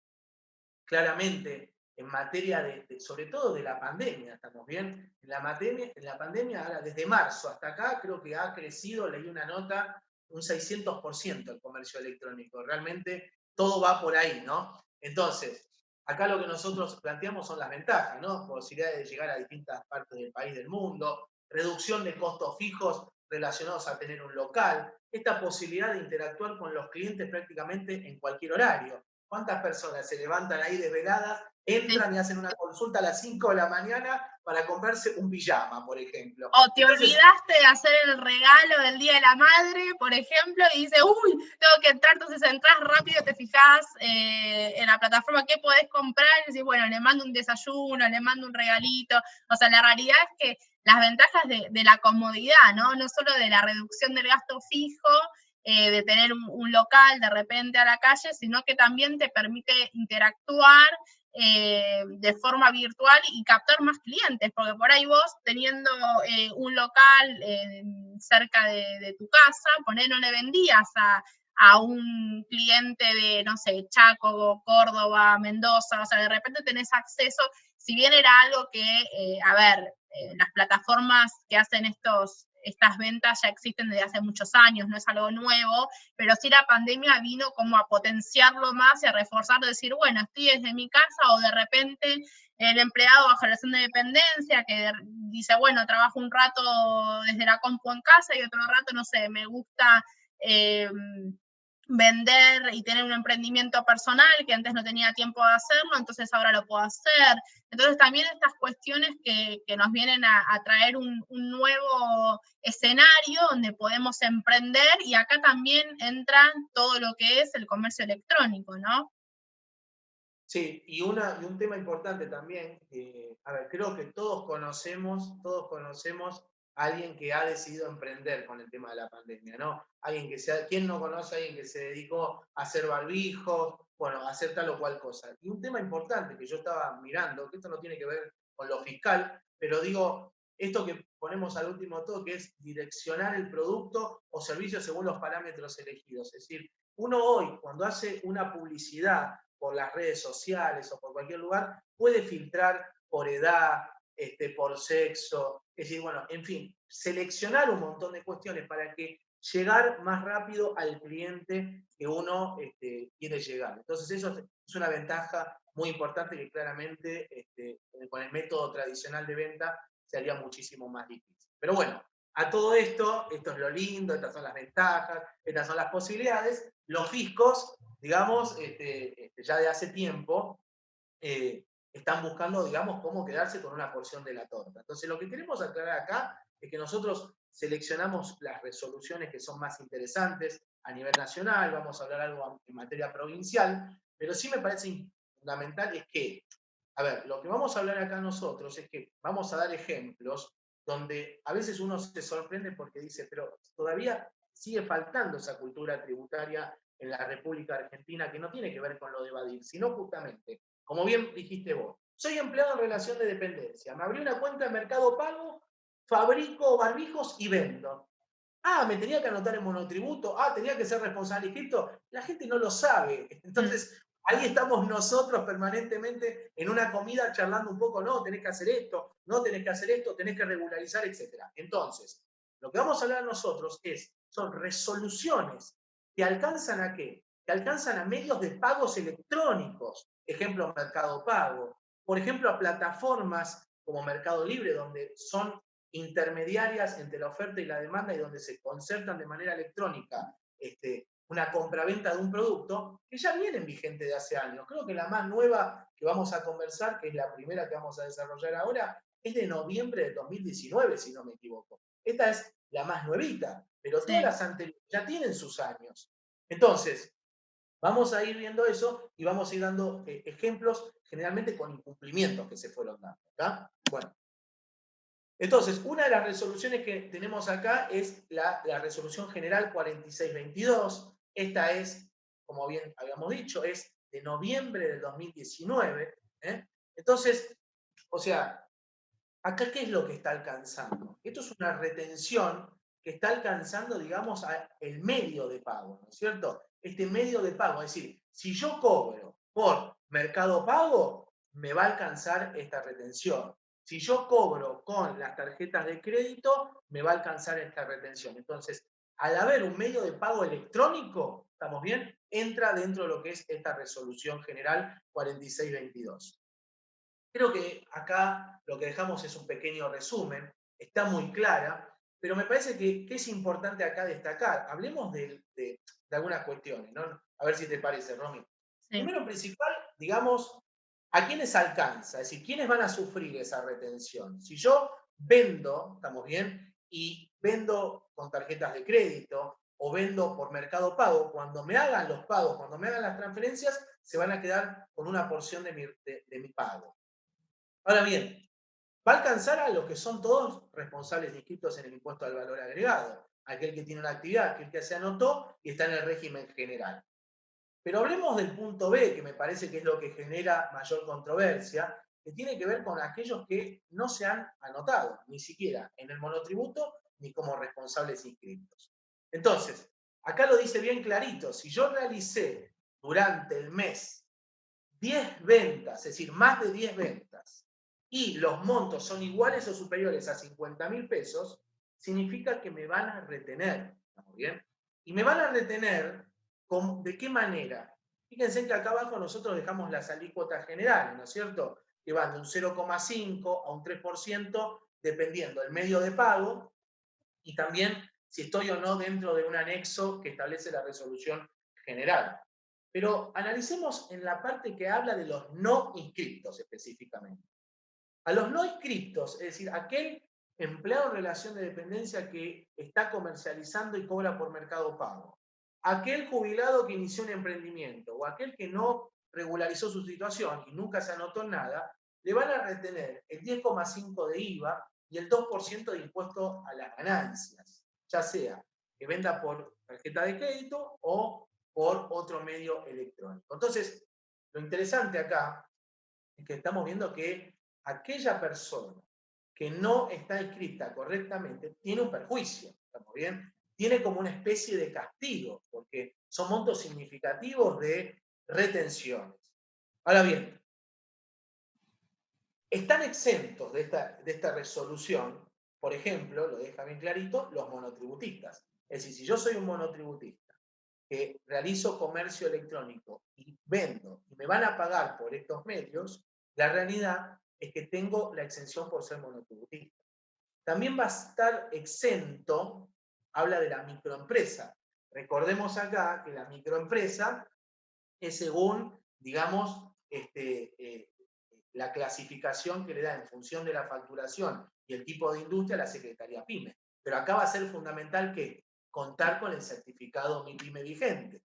claramente en materia sobre todo de la pandemia, ¿estamos bien? En la pandemia, ahora desde marzo hasta acá, creo que ha crecido, leí una nota, un 600% el comercio electrónico. Realmente todo va por ahí, ¿no? Entonces, acá lo que nosotros planteamos son las ventajas, ¿no? Posibilidades de llegar a distintas partes del país, del mundo, reducción de costos fijos relacionados a tener un local, esta posibilidad de interactuar con los clientes prácticamente en cualquier horario. ¿Cuántas personas se levantan ahí desveladas, entran y hacen una consulta a las 5 de la mañana para comprarse un pijama, por ejemplo? O te Entonces, olvidaste de hacer el regalo del Día de la Madre, por ejemplo, y dices, uy, tengo que entrar, entonces entras rápido, te fijas en la plataforma qué podés comprar, y decís, bueno, le mando un desayuno, le mando un regalito. O sea, la realidad es que las ventajas de la comodidad, ¿no? No solo de la reducción del gasto fijo, de tener un local de repente a la calle, sino que también te permite interactuar de forma virtual y captar más clientes, porque por ahí vos teniendo un local cerca de tu casa, poner no le vendías a un cliente de, no sé, Chaco, Córdoba, Mendoza, o sea, de repente tenés acceso, si bien era algo que, a ver, las plataformas que hacen estas ventas ya existen desde hace muchos años, no es algo nuevo, pero sí la pandemia vino como a potenciarlo más y a reforzarlo, decir, bueno, estoy desde mi casa o de repente el empleado bajo relación de dependencia que dice, bueno, trabajo un rato desde la compu en casa y otro rato, no sé, me gusta vender y tener un emprendimiento personal que antes no tenía tiempo de hacerlo, entonces ahora lo puedo hacer. Entonces también estas cuestiones que nos vienen a traer un nuevo escenario donde podemos emprender y acá también entra todo lo que es el comercio electrónico, ¿no? sí, y un tema importante también, a ver, creo que todos conocemos a alguien que ha decidido emprender con el tema de la pandemia, ¿no? ¿Quién no conoce a alguien que se dedicó a hacer barbijos, bueno, a hacer tal o cual cosa? Y un tema importante que yo estaba mirando, que esto no tiene que ver con lo fiscal, pero digo, esto que ponemos al último todo, que es direccionar el producto o servicio según los parámetros elegidos. Es decir, uno hoy, cuando hace una publicidad por las redes sociales o por cualquier lugar, puede filtrar por edad, por sexo, es decir, bueno, en fin, seleccionar un montón de cuestiones para que llegar más rápido al cliente que uno quiere llegar. Entonces eso es una ventaja muy importante que claramente con el método tradicional de venta se haría muchísimo más difícil. Pero bueno, A todo esto, esto es lo lindo, estas son las ventajas, estas son las posibilidades. Los fiscos, digamos, ya de hace tiempo, están buscando, digamos, cómo quedarse con una porción de la torta. Entonces, lo que queremos aclarar acá es que nosotros seleccionamos las resoluciones que son más interesantes a nivel nacional, vamos a hablar algo en materia provincial, pero sí me parece fundamental es que, a ver, lo que vamos a hablar acá nosotros es que vamos a dar ejemplos donde a veces uno se sorprende porque dice, pero todavía sigue faltando esa cultura tributaria en la República Argentina que no tiene que ver con lo de evadir, sino justamente como bien dijiste vos, soy empleado en relación de dependencia, me abrí una cuenta en Mercado Pago, fabrico barbijos y vendo. Ah, me tenía que anotar en monotributo, ah, tenía que ser responsable inscripto. La gente no lo sabe. Entonces, ahí estamos nosotros permanentemente en una comida charlando un poco, no, tenés que hacer esto, no tenés que hacer esto, tenés que regularizar, etc. Entonces, lo que vamos a hablar nosotros son resoluciones que alcanzan a qué? Que alcanzan a medios de pagos electrónicos, ejemplo, Mercado Pago, por ejemplo, a plataformas como Mercado Libre, donde son intermediarias entre la oferta y la demanda y donde se concertan de manera electrónica una compraventa de un producto, que ya vienen vigentes de hace años. Creo que la más nueva que vamos a conversar, que es la primera que vamos a desarrollar ahora, es de noviembre de 2019, si no me equivoco. Esta es la más nuevita, pero todas las anteriores ya tienen sus años. Entonces, vamos a ir viendo eso y vamos a ir dando ejemplos, generalmente con incumplimientos que se fueron dando. ¿Tá? Bueno. Entonces, una de las resoluciones que tenemos acá es la resolución general 4622. Esta es, como bien habíamos dicho, es de noviembre del 2019. Entonces, o sea, acá ¿qué es lo que está alcanzando? Esto es una retención que está alcanzando, digamos, el medio de pago, ¿no es cierto? Este medio de pago, es decir, si yo cobro por Mercado Pago, me va a alcanzar esta retención. Si yo cobro con las tarjetas de crédito, me va a alcanzar esta retención. Entonces, al haber un medio de pago electrónico, ¿estamos bien? Entra dentro de lo que es esta resolución general 4622. Creo que acá lo que dejamos es un pequeño resumen, está muy clara, pero me parece que es importante acá destacar. Hablemos de algunas cuestiones, ¿no? A ver si te parece, Romy. Sí. Primero, en principal, digamos, ¿a quiénes alcanza? Es decir, ¿quiénes van a sufrir esa retención? Si yo vendo, ¿estamos bien? Y vendo con tarjetas de crédito o vendo por Mercado Pago, cuando me hagan los pagos, cuando me hagan las transferencias, se van a quedar con una porción de mi pago. Ahora bien, va a alcanzar a los que son todos responsables inscritos en el impuesto al valor agregado, aquel que tiene una actividad, aquel que se anotó y está en el régimen general. Pero hablemos del punto B, que me parece que es lo que genera mayor controversia, que tiene que ver con aquellos que no se han anotado, ni siquiera en el monotributo ni como responsables inscritos. Entonces, acá lo dice bien clarito, si yo realicé durante el mes 10 ventas, es decir, más de 10 ventas, y los montos son iguales o superiores a 50.000 pesos, significa que me van a retener. ¿Estamos bien? Y me van a retener, ¿de qué manera? Fíjense que acá abajo nosotros dejamos las alícuotas generales, ¿no es cierto? Que van de un 0,5 a un 3%, dependiendo del medio de pago, y también si estoy o no dentro de un anexo que establece la resolución general. Pero analicemos en la parte que habla de los no inscriptos específicamente. A los no inscriptos, es decir, aquel empleado en relación de dependencia que está comercializando y cobra por Mercado Pago, aquel jubilado que inició un emprendimiento o aquel que no regularizó su situación y nunca se anotó en nada, le van a retener el 10,5% de IVA y el 2% de impuesto a las ganancias, ya sea que venda por tarjeta de crédito o por otro medio electrónico. Entonces, lo interesante acá es que estamos viendo que aquella persona que no está inscrita correctamente tiene un perjuicio, ¿estamos bien? Tiene como una especie de castigo, porque son montos significativos de retenciones. Ahora bien, están exentos de esta resolución, por ejemplo, lo deja bien clarito, los monotributistas. Es decir, si yo soy un monotributista que realizo comercio electrónico y vendo y me van a pagar por estos medios, la realidad es que tengo la exención por ser monotributista. también va a estar exento, habla de la microempresa. Recordemos acá que la microempresa es según, digamos, la clasificación que le da en función de la facturación y el tipo de industria a la Secretaría PYME. Pero acá va a ser fundamental que contar con el certificado MIPYME vigente.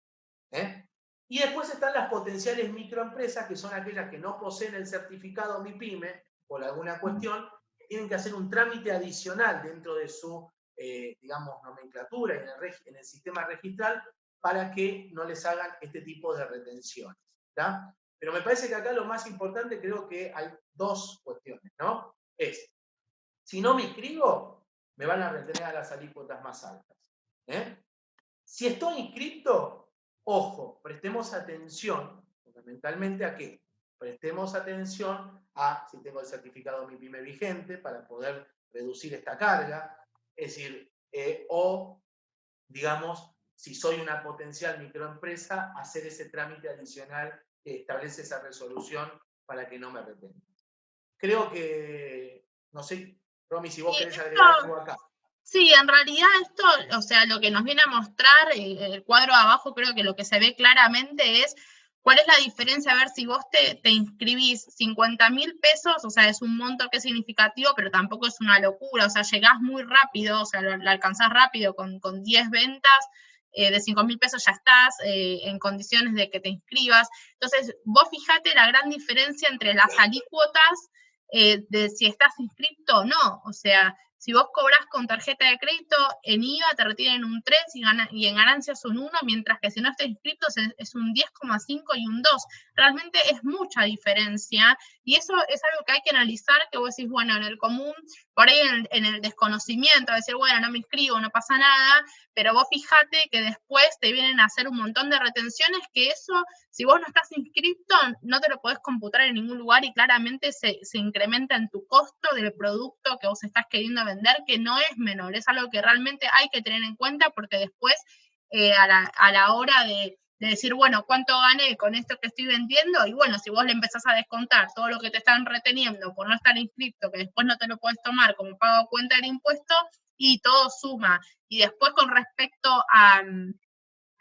Y después están las potenciales microempresas, que son aquellas que no poseen el certificado MIPYME por alguna cuestión, que tienen que hacer un trámite adicional dentro de su, digamos, nomenclatura y en el sistema registral para que no les hagan este tipo de retenciones. ¿Tá? Pero me parece que acá lo más importante, creo que hay dos cuestiones, ¿no? Es, si no me inscribo, me van a retener a las alícuotas más altas. Si estoy inscrito, ojo, prestemos atención, fundamentalmente a qué. Prestemos atención a si tengo el certificado MIPYME vigente para poder reducir esta carga, es decir, o, digamos, si soy una potencial microempresa, hacer ese trámite adicional que establece esa resolución para que no me retenga. Creo que, no sé, Romy, si vos Sí, querés agregar algo acá. Sí, en realidad esto, o sea, lo que nos viene a mostrar el cuadro de abajo, creo que lo que se ve claramente es cuál es la diferencia, a ver si vos te inscribís 50.000 pesos, o sea, es un monto que es significativo, pero tampoco es una locura, o sea, llegás muy rápido, o sea, lo alcanzás rápido con 10 ventas, de 5.000 pesos ya estás en condiciones de que te inscribas. Entonces, vos fijate la gran diferencia entre las alícuotas de si estás inscrito o no, o sea, si vos cobrás con tarjeta de crédito, en IVA te retienen un 3 y en ganancias un 1, mientras que si no estás inscrito es un 10,5 y un 2. Realmente es mucha diferencia y eso es algo que hay que analizar, que vos decís, bueno, en el común, por ahí en el desconocimiento, decir, bueno, no me inscribo, no pasa nada, pero vos fijate que después te vienen a hacer un montón de retenciones que eso, si vos no estás inscrito, no te lo podés computar en ningún lugar y claramente se incrementa en tu costo del producto que vos estás queriendo vender, que no es menor, es algo que realmente hay que tener en cuenta porque después a la hora de decir, bueno, ¿cuánto gané con esto que estoy vendiendo? Y bueno, si vos le empezás a descontar todo lo que te están reteniendo por no estar inscrito, que después no te lo puedes tomar como pago cuenta del impuesto, y todo suma. Y después con respecto a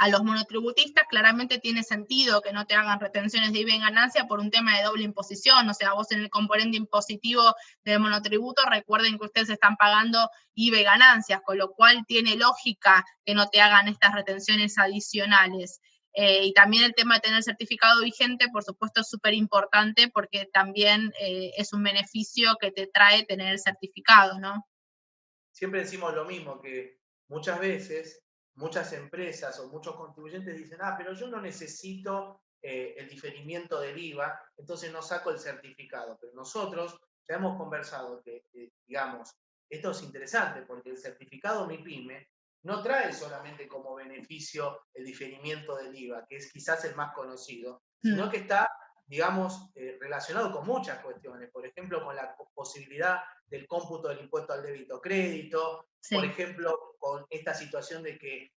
los monotributistas, claramente tiene sentido que no te hagan retenciones de IVA en ganancia por un tema de doble imposición, o sea, vos en el componente impositivo del monotributo, recuerden que ustedes están pagando IVA y ganancias, con lo cual tiene lógica que no te hagan estas retenciones adicionales. Y también el tema de tener certificado vigente, por supuesto, es súper importante porque también es un beneficio que te trae tener el certificado, ¿no? Siempre decimos lo mismo, que muchas veces muchas empresas o muchos contribuyentes dicen, pero yo no necesito el diferimiento del IVA, entonces no saco el certificado. Pero nosotros ya hemos conversado que, digamos, esto es interesante porque el certificado MIPYME no trae solamente como beneficio el diferimiento del IVA, que es quizás el más conocido, sino que está, digamos, relacionado con muchas cuestiones, por ejemplo, con la posibilidad del cómputo del impuesto al débito crédito, sí. Por ejemplo, con esta situación de que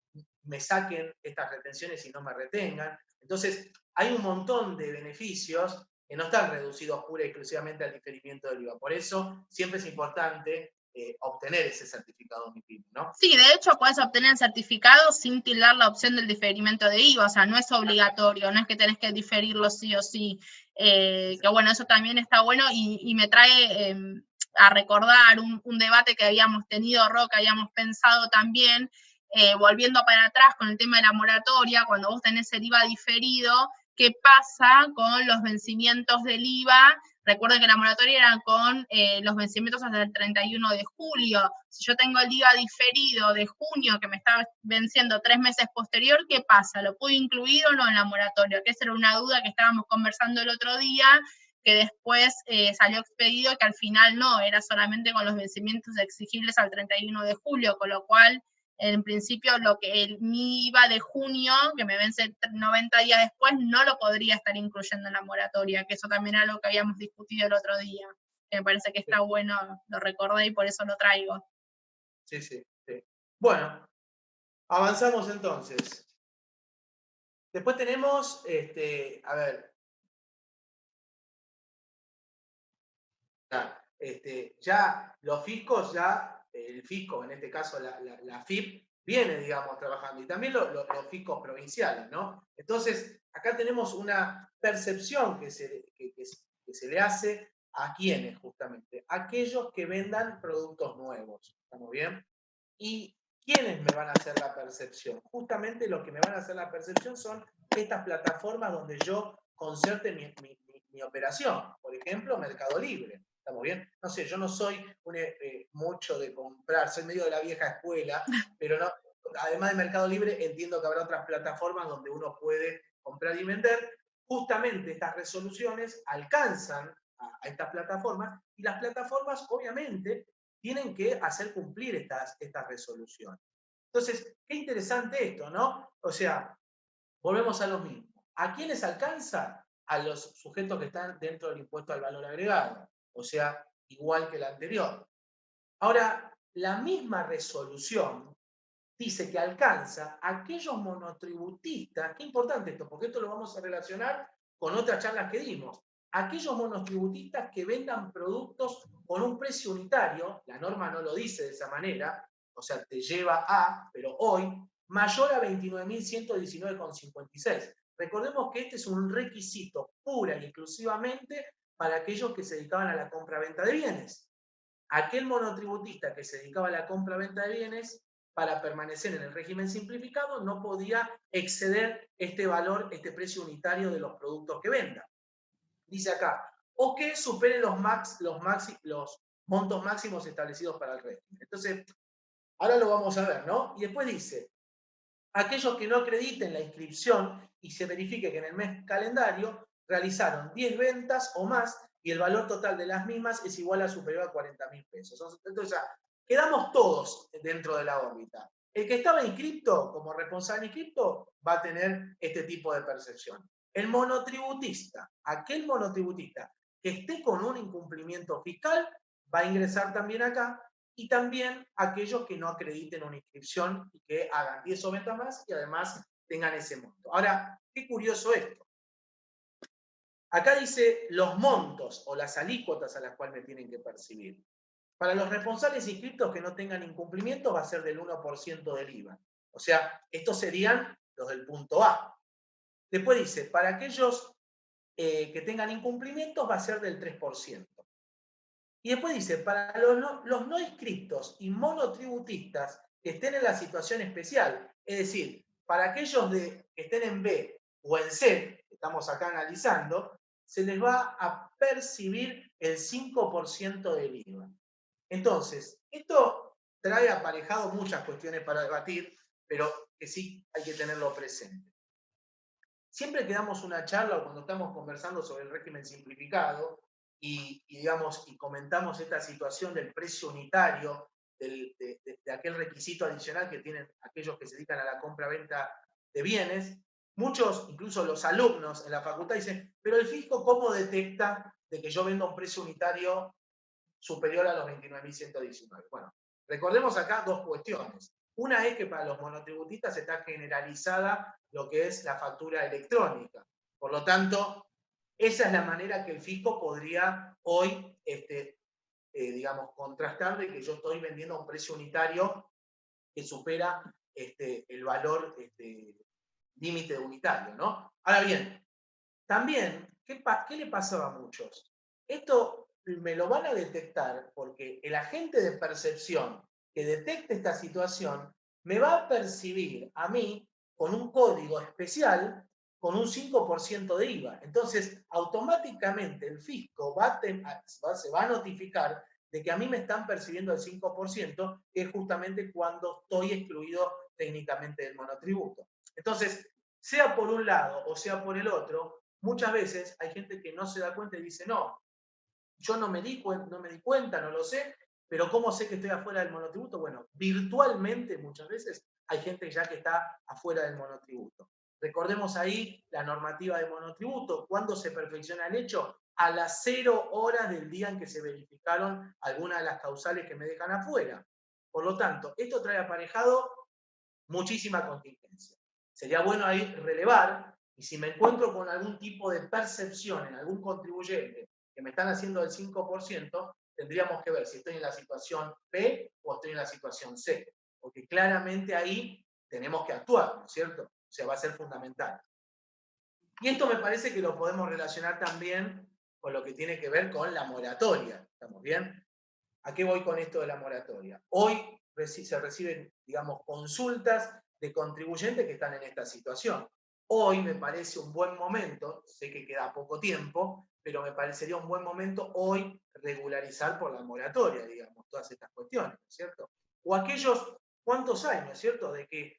me saquen estas retenciones y no me retengan. Entonces, hay un montón de beneficios que no están reducidos pura y exclusivamente al diferimiento del IVA. Por eso, siempre es importante obtener ese certificado MIPYME, ¿no? Sí, de hecho puedes obtener el certificado sin tildar la opción del diferimiento de IVA, o sea, no es obligatorio, no es que tenés que diferirlo sí o sí, que bueno, eso también está bueno y me trae a recordar un debate que habíamos tenido, Ro, que habíamos pensado también, volviendo para atrás con el tema de la moratoria, cuando vos tenés el IVA diferido, ¿qué pasa con los vencimientos del IVA? Recuerden que la moratoria era con los vencimientos hasta el 31 de julio. Si yo tengo el IVA diferido de junio que me está venciendo 3 meses posterior, ¿qué pasa? ¿Lo puedo incluir o no en la moratoria? Que esa era una duda que estábamos conversando el otro día, que después salió expedido que al final no, era solamente con los vencimientos exigibles al 31 de julio, con lo cual en principio lo que mi IVA de junio, que me vence 90 días después, no lo podría estar incluyendo en la moratoria, que eso también era lo que habíamos discutido el otro día, que me parece que está bueno, lo recordé y por eso lo traigo. Sí, sí, sí. Bueno, avanzamos entonces. Después tenemos, a ver, ya los fiscos, el fisco, en este caso la FIP, viene, digamos, trabajando, y también los fiscos provinciales, ¿no? Entonces, acá tenemos una percepción que se le hace a quienes, justamente, aquellos que vendan productos nuevos, ¿estamos bien? ¿Y quiénes me van a hacer la percepción? Justamente los que me van a hacer la percepción son estas plataformas donde yo concerte mi operación. Por ejemplo, Mercado Libre. ¿Estamos bien? No sé, yo no soy mucho de comprar, soy medio de la vieja escuela, pero no, además de Mercado Libre, entiendo que habrá otras plataformas donde uno puede comprar y vender. Justamente estas resoluciones alcanzan a estas plataformas, y las plataformas obviamente tienen que hacer cumplir estas resoluciones. Entonces, qué interesante esto, ¿no? O sea, volvemos a lo mismo. ¿A quiénes alcanza? A los sujetos que están dentro del impuesto al valor agregado. O sea, igual que el anterior. Ahora, la misma resolución dice que alcanza a aquellos monotributistas, qué importante esto, porque esto lo vamos a relacionar con otras charlas que dimos, aquellos monotributistas que vendan productos con un precio unitario, la norma no lo dice de esa manera, o sea, te lleva a, pero hoy, mayor a 29.119,56. Recordemos que este es un requisito pura y exclusivamente para aquellos que se dedicaban a la compra-venta de bienes. Aquel monotributista que se dedicaba a la compra-venta de bienes, para permanecer en el régimen simplificado, no podía exceder este valor, este precio unitario de los productos que venda. Dice acá, o que supere los montos máximos establecidos para el régimen. Entonces, ahora lo vamos a ver, ¿no? Y después dice, aquellos que no acrediten la inscripción y se verifique que en el mes calendario realizaron 10 ventas o más y el valor total de las mismas es igual a superior a 40.000 pesos. Entonces, quedamos todos dentro de la órbita. El que estaba inscripto como responsable inscripto va a tener este tipo de percepción. El monotributista, aquel monotributista que esté con un incumplimiento fiscal, va a ingresar también acá, y también aquellos que no acrediten una inscripción y que hagan 10 o ventas más y además tengan ese monto. Ahora, qué curioso esto. Acá dice los montos o las alícuotas a las cuales me tienen que percibir. Para los responsables inscriptos que no tengan incumplimientos va a ser del 1% del IVA. O sea, estos serían los del punto A. Después dice, para aquellos que tengan incumplimientos va a ser del 3%. Y después dice, para los no inscriptos y monotributistas que estén en la situación especial, es decir, para aquellos que estén en B o en C, que estamos acá analizando, se les va a percibir el 5% del IVA. Entonces, esto trae aparejado muchas cuestiones para debatir, pero que sí hay que tenerlo presente. Siempre que damos una charla o cuando estamos conversando sobre el régimen simplificado y comentamos esta situación del precio unitario, de aquel requisito adicional que tienen aquellos que se dedican a la compra-venta de bienes, muchos, incluso los alumnos en la facultad, dicen, pero el fisco, ¿cómo detecta de que yo vendo un precio unitario superior a los 29.119? Bueno, recordemos acá dos cuestiones. Una es que para los monotributistas está generalizada lo que es la factura electrónica. Por lo tanto, esa es la manera que el fisco podría hoy, contrastar de que yo estoy vendiendo a un precio unitario que supera el valor límite unitario, ¿no? Ahora bien, también, ¿qué le pasaba a muchos? Esto me lo van a detectar porque el agente de percepción que detecte esta situación me va a percibir a mí con un código especial con un 5% de IVA. Entonces, automáticamente el fisco se va a notificar de que a mí me están percibiendo el 5%, que es justamente cuando estoy excluido técnicamente del monotributo. Entonces, sea por un lado o sea por el otro, muchas veces hay gente que no se da cuenta y dice, no, yo no me di cuenta, no lo sé, pero ¿cómo sé que estoy afuera del monotributo? Bueno, virtualmente muchas veces hay gente ya que está afuera del monotributo. Recordemos ahí la normativa de monotributo, ¿cuándo se perfecciona el hecho? A las 0 horas del día en que se verificaron algunas de las causales que me dejan afuera. Por lo tanto, esto trae aparejado muchísima contingencia. Sería bueno ahí relevar, y si me encuentro con algún tipo de percepción en algún contribuyente que me están haciendo el 5%, tendríamos que ver si estoy en la situación B o estoy en la situación C, porque claramente ahí tenemos que actuar, ¿no es cierto? O sea, va a ser fundamental. Y esto me parece que lo podemos relacionar también con lo que tiene que ver con la moratoria, ¿estamos bien? ¿A qué voy con esto de la moratoria? Hoy se reciben, digamos, consultas de contribuyentes que están en esta situación. Hoy me parece un buen momento, sé que queda poco tiempo, pero me parecería un buen momento hoy regularizar por la moratoria, digamos, todas estas cuestiones, ¿no es cierto? O aquellos, ¿cuántos hay, no es cierto?, de que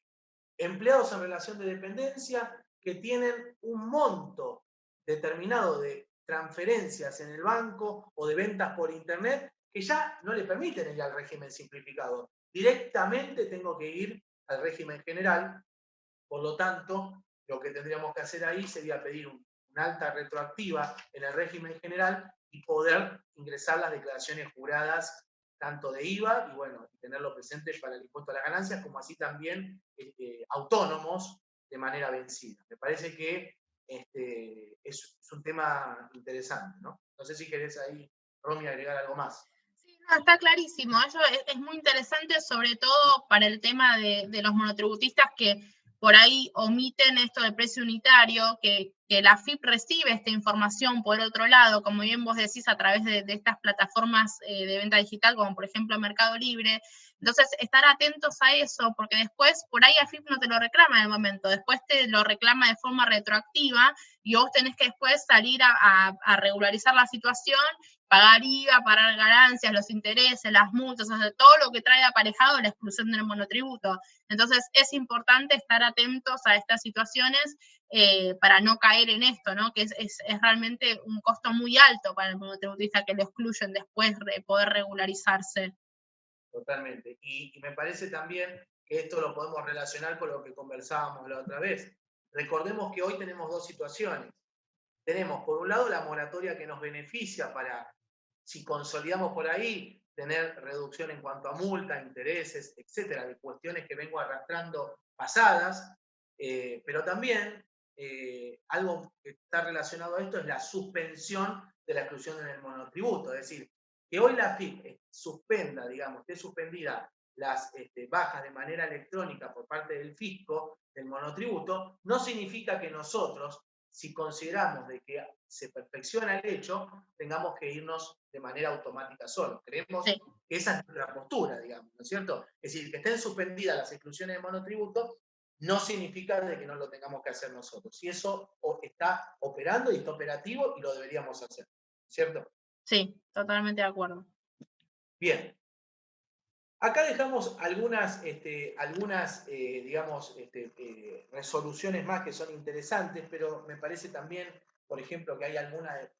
empleados en relación de dependencia que tienen un monto determinado de transferencias en el banco o de ventas por internet que ya no le permiten ir al régimen simplificado. Directamente tengo que ir al régimen general, por lo tanto, lo que tendríamos que hacer ahí sería pedir una alta retroactiva en el régimen general y poder ingresar las declaraciones juradas tanto de IVA y bueno, tenerlo presente para el impuesto a las ganancias, como así también autónomos de manera vencida. Me parece que es un tema interesante, ¿no? No sé si querés ahí, Romy, agregar algo más. Sí, no, está clarísimo. Eso es muy interesante, sobre todo para el tema de los monotributistas que por ahí omiten esto del precio unitario, que la AFIP recibe esta información por otro lado, como bien vos decís, a través de estas plataformas de venta digital, como por ejemplo Mercado Libre. Entonces, estar atentos a eso, porque después por ahí AFIP no te lo reclama en el momento, después te lo reclama de forma retroactiva y vos tenés que después salir a regularizar la situación, pagar IVA, pagar ganancias, los intereses, las multas, o sea, todo lo que trae aparejado la exclusión del monotributo. Entonces, es importante estar atentos a estas situaciones para no caer en esto, ¿no? Que es realmente un costo muy alto para el monotributista que lo excluyen después de poder regularizarse. Totalmente. Y me parece también que esto lo podemos relacionar con lo que conversábamos la otra vez. Recordemos que hoy tenemos dos situaciones. Tenemos, por un lado, la moratoria que nos beneficia para, si consolidamos por ahí, tener reducción en cuanto a multa, intereses, etcétera, de cuestiones que vengo arrastrando pasadas, pero también algo que está relacionado a esto es la suspensión de la exclusión en el monotributo, es decir, que hoy la FIP suspenda, digamos, esté suspendida las bajas de manera electrónica por parte del fisco del monotributo, no significa que nosotros, si consideramos de que se perfecciona el hecho, tengamos que irnos de manera automática solo. Creemos Sí. que esa es nuestra postura, digamos, ¿no es cierto? Es decir, que estén suspendidas las exclusiones de monotributo no significa de que no lo tengamos que hacer nosotros. Y eso está operando y está operativo y lo deberíamos hacer, ¿cierto? Sí, totalmente de acuerdo. Bien. Acá dejamos algunas digamos, resoluciones más que son interesantes, pero me parece también, por ejemplo, que hay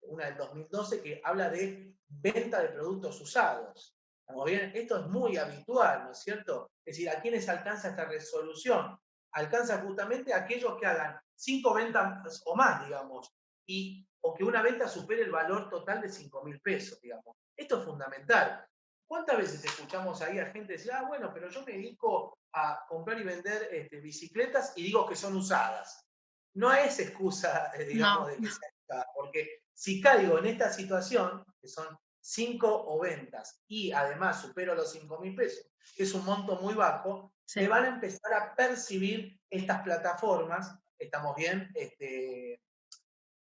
una del 2012 que habla de venta de productos usados. ¿Estamos bien? Esto es muy habitual, ¿no es cierto? Es decir, ¿a quiénes alcanza esta resolución? Alcanza justamente a aquellos que hagan 5 ventas o más, digamos, o que una venta supere el valor total de 5.000 pesos, digamos. Esto es fundamental. ¿Cuántas veces escuchamos ahí a gente decir, bueno, pero yo me dedico a comprar y vender bicicletas y digo que son usadas? No es excusa, digamos, No. de que sean usadas, porque si caigo en esta situación, que son 5 o ventas, y además supero los 5.000 pesos, que es un monto muy bajo, Sí. me van a empezar a percibir estas plataformas, estamos bien,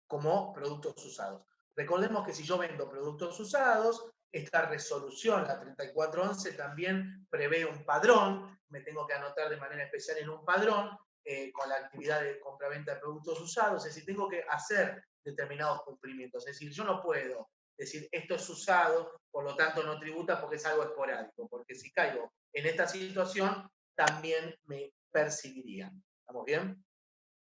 como productos usados. Recordemos que si yo vendo productos usados, esta resolución, la 3411, también prevé un padrón, me tengo que anotar de manera especial en un padrón con la actividad de compraventa de productos usados, es decir, tengo que hacer determinados cumplimientos, es decir, yo no puedo decir esto es usado, por lo tanto no tributa porque es algo esporádico, porque si caigo en esta situación, también me percibirían. ¿Estamos bien?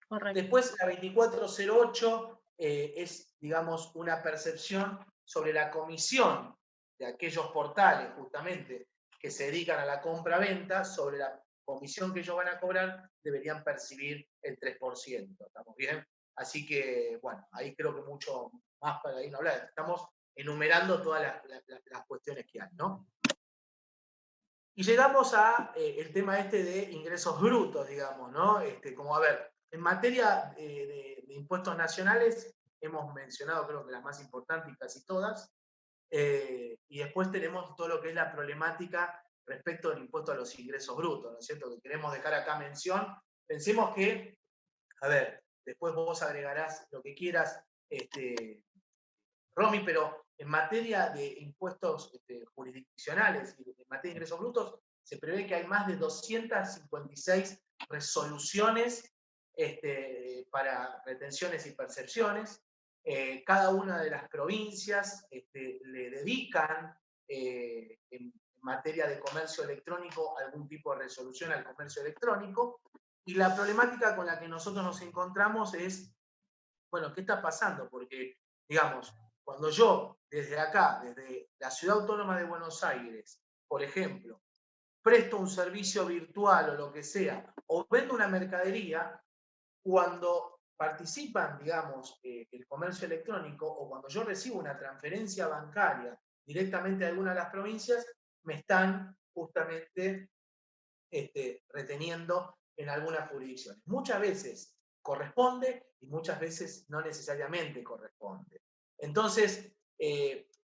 Correcto. Después, la 2408 es, digamos, una percepción sobre la comisión de aquellos portales, justamente, que se dedican a la compra-venta, sobre la comisión que ellos van a cobrar, deberían percibir el 3%. ¿Estamos bien? Así que, bueno, ahí creo que mucho más para ahí no hablar. Estamos enumerando todas las cuestiones que hay, ¿no? Y llegamos a el tema de ingresos brutos, digamos, ¿no? Como, a ver, en materia de impuestos nacionales, hemos mencionado creo que las más importantes y casi todas. Y después tenemos todo lo que es la problemática respecto del impuesto a los ingresos brutos, ¿no es cierto? Que queremos dejar acá mención. Pensemos que, a ver, después vos agregarás lo que quieras, Romy, pero en materia de impuestos jurisdiccionales y en materia de ingresos brutos, se prevé que hay más de 256 resoluciones para retenciones y percepciones. Cada una de las provincias le dedican en materia de comercio electrónico algún tipo de resolución al comercio electrónico. Y la problemática con la que nosotros nos encontramos es, bueno, ¿qué está pasando? Porque, digamos, cuando yo, desde acá, desde la Ciudad Autónoma de Buenos Aires, por ejemplo, presto un servicio virtual o lo que sea, o vendo una mercadería, cuando participan, digamos, el comercio electrónico, o cuando yo recibo una transferencia bancaria directamente de alguna de las provincias, me están justamente reteniendo en algunas jurisdicciones. Muchas veces corresponde y muchas veces no necesariamente corresponde. Entonces,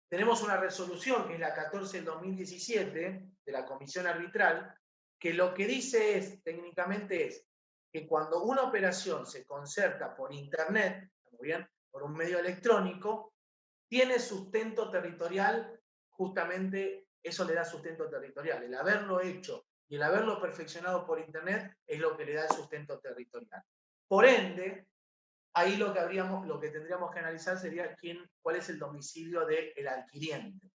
tenemos una resolución que es la 14 del 2017 de la Comisión Arbitral, que lo que dice técnicamente es que cuando una operación se concerta por Internet, muy bien, por un medio electrónico, tiene sustento territorial, justamente eso le da sustento territorial. El haberlo hecho y el haberlo perfeccionado por Internet es lo que le da el sustento territorial. Por ende, ahí lo que tendríamos que analizar sería cuál es el domicilio del adquiriente.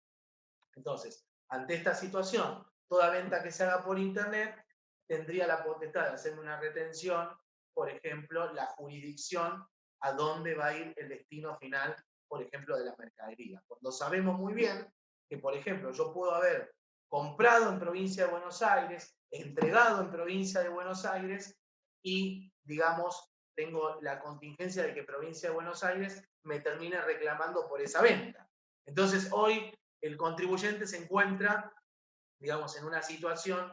Entonces, ante esta situación, toda venta que se haga por Internet tendría la potestad de hacerme una retención, por ejemplo, la jurisdicción a dónde va a ir el destino final, por ejemplo, de la mercadería. Cuando sabemos muy bien que, por ejemplo, yo puedo haber comprado en provincia de Buenos Aires, entregado en provincia de Buenos Aires y, digamos, tengo la contingencia de que provincia de Buenos Aires me termine reclamando por esa venta. Entonces, hoy el contribuyente se encuentra, digamos, en una situación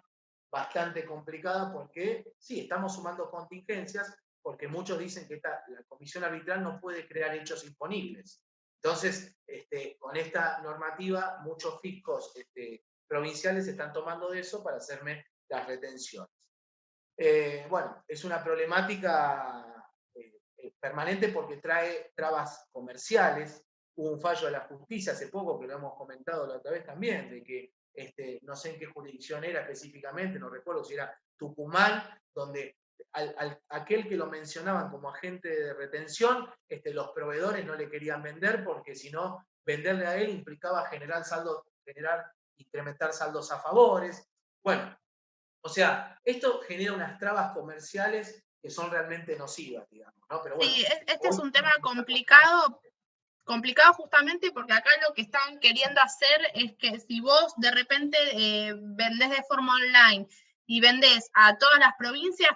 bastante complicada porque, sí, estamos sumando contingencias, porque muchos dicen que la comisión arbitral no puede crear hechos imponibles. Entonces, con esta normativa, muchos fiscos provinciales están tomando de eso para hacerme las retenciones. Bueno, es una problemática permanente porque trae trabas comerciales. Hubo un fallo de la justicia hace poco, que lo hemos comentado la otra vez también, de que no sé en qué jurisdicción era específicamente, no recuerdo si era Tucumán, donde aquel que lo mencionaban como agente de retención, los proveedores no le querían vender porque si no, venderle a él implicaba incrementar saldos a favores. Bueno, o sea, esto genera unas trabas comerciales que son realmente nocivas, digamos, ¿no? Pero bueno, Sí, este es un tema complicado justamente porque acá lo que están queriendo hacer es que si vos de repente vendés de forma online y vendés a todas las provincias,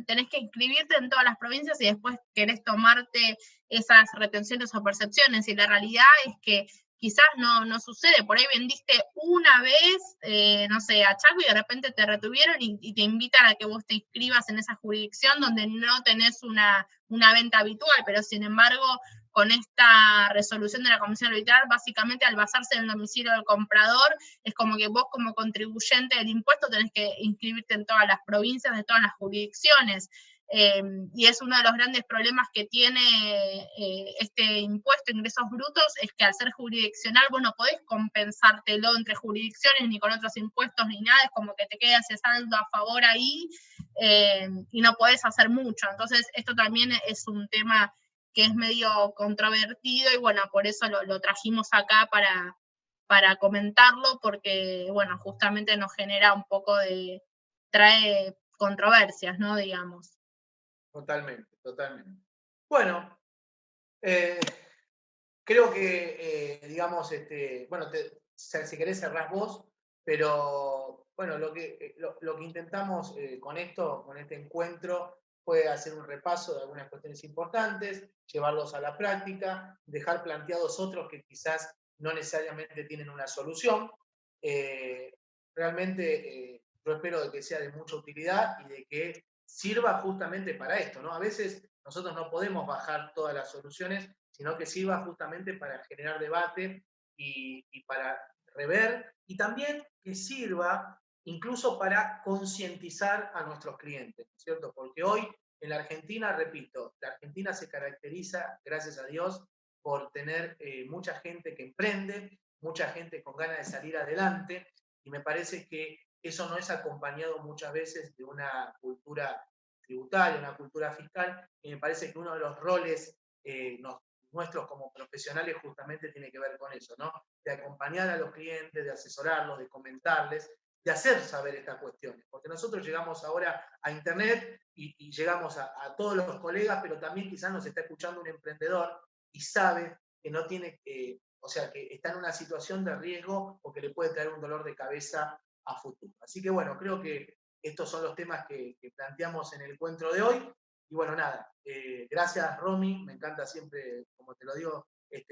tenés que inscribirte en todas las provincias y después querés tomarte esas retenciones o percepciones. Y la realidad es que quizás no sucede. Por ahí vendiste una vez, no sé, a Chaco y de repente te retuvieron y te invitan a que vos te inscribas en esa jurisdicción donde no tenés una venta habitual, pero sin embargo con esta resolución de la Comisión Arbitral, básicamente al basarse en el domicilio del comprador, es como que vos como contribuyente del impuesto tenés que inscribirte en todas las provincias, de todas las jurisdicciones. Y es uno de los grandes problemas que tiene este impuesto de ingresos brutos, es que al ser jurisdiccional vos no podés compensártelo entre jurisdicciones ni con otros impuestos ni nada, es como que te queda ese saldo a favor ahí y no podés hacer mucho. Entonces esto también es un tema que es medio controvertido y bueno, por eso lo trajimos acá para comentarlo, porque bueno, justamente nos genera un poco trae controversias, ¿no? Digamos. Totalmente, totalmente. Bueno, creo que, digamos, bueno, si querés cerrás vos, pero bueno, lo que intentamos con este encuentro, fue hacer un repaso de algunas cuestiones importantes, llevarlos a la práctica, dejar planteados otros que quizás no necesariamente tienen una solución. Realmente yo espero de que sea de mucha utilidad y de que sirva justamente para esto, ¿no? A veces nosotros no podemos bajar todas las soluciones, sino que sirva justamente para generar debate y para rever, y también que sirva incluso para concientizar a nuestros clientes, ¿no es cierto? Porque hoy en la Argentina, repito, la Argentina se caracteriza, gracias a Dios, por tener mucha gente que emprende, mucha gente con ganas de salir adelante, y me parece que eso no es acompañado muchas veces de una cultura tributaria, una cultura fiscal, y me parece que uno de los roles nuestros como profesionales justamente tiene que ver con eso, ¿no? De acompañar a los clientes, de asesorarlos, de comentarles, de hacer saber estas cuestiones, porque nosotros llegamos ahora a Internet y llegamos a todos los colegas, pero también quizás nos está escuchando un emprendedor y sabe que no tiene, o sea, que está en una situación de riesgo o que le puede traer un dolor de cabeza a futuro. Así que bueno, creo que estos son los temas que planteamos en el encuentro de hoy. Y bueno, nada, gracias Romy, me encanta siempre, como te lo digo,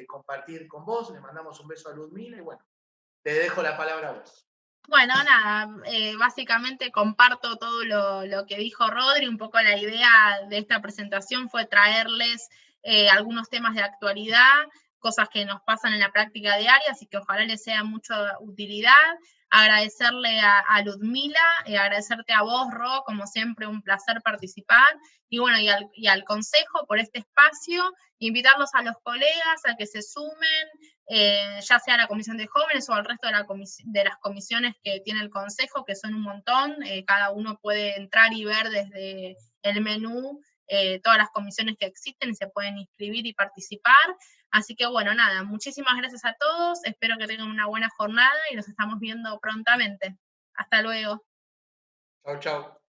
compartir con vos. Le mandamos un beso a Ludmila y bueno, te dejo la palabra a vos. Bueno, nada, básicamente comparto todo lo que dijo Rodri. Un poco la idea de esta presentación fue traerles algunos temas de actualidad, cosas que nos pasan en la práctica diaria, así que ojalá les sea mucha utilidad. Agradecerle a Ludmila, agradecerte a vos, Ro, como siempre un placer participar, y bueno, y al Consejo por este espacio, invitarlos a los colegas a que se sumen, ya sea a la Comisión de Jóvenes o al resto de las comisiones que tiene el Consejo, que son un montón. Cada uno puede entrar y ver desde el menú todas las comisiones que existen y se pueden inscribir y participar. Así que bueno, nada, muchísimas gracias a todos, espero que tengan una buena jornada y nos estamos viendo prontamente. Hasta luego. Chau, chau.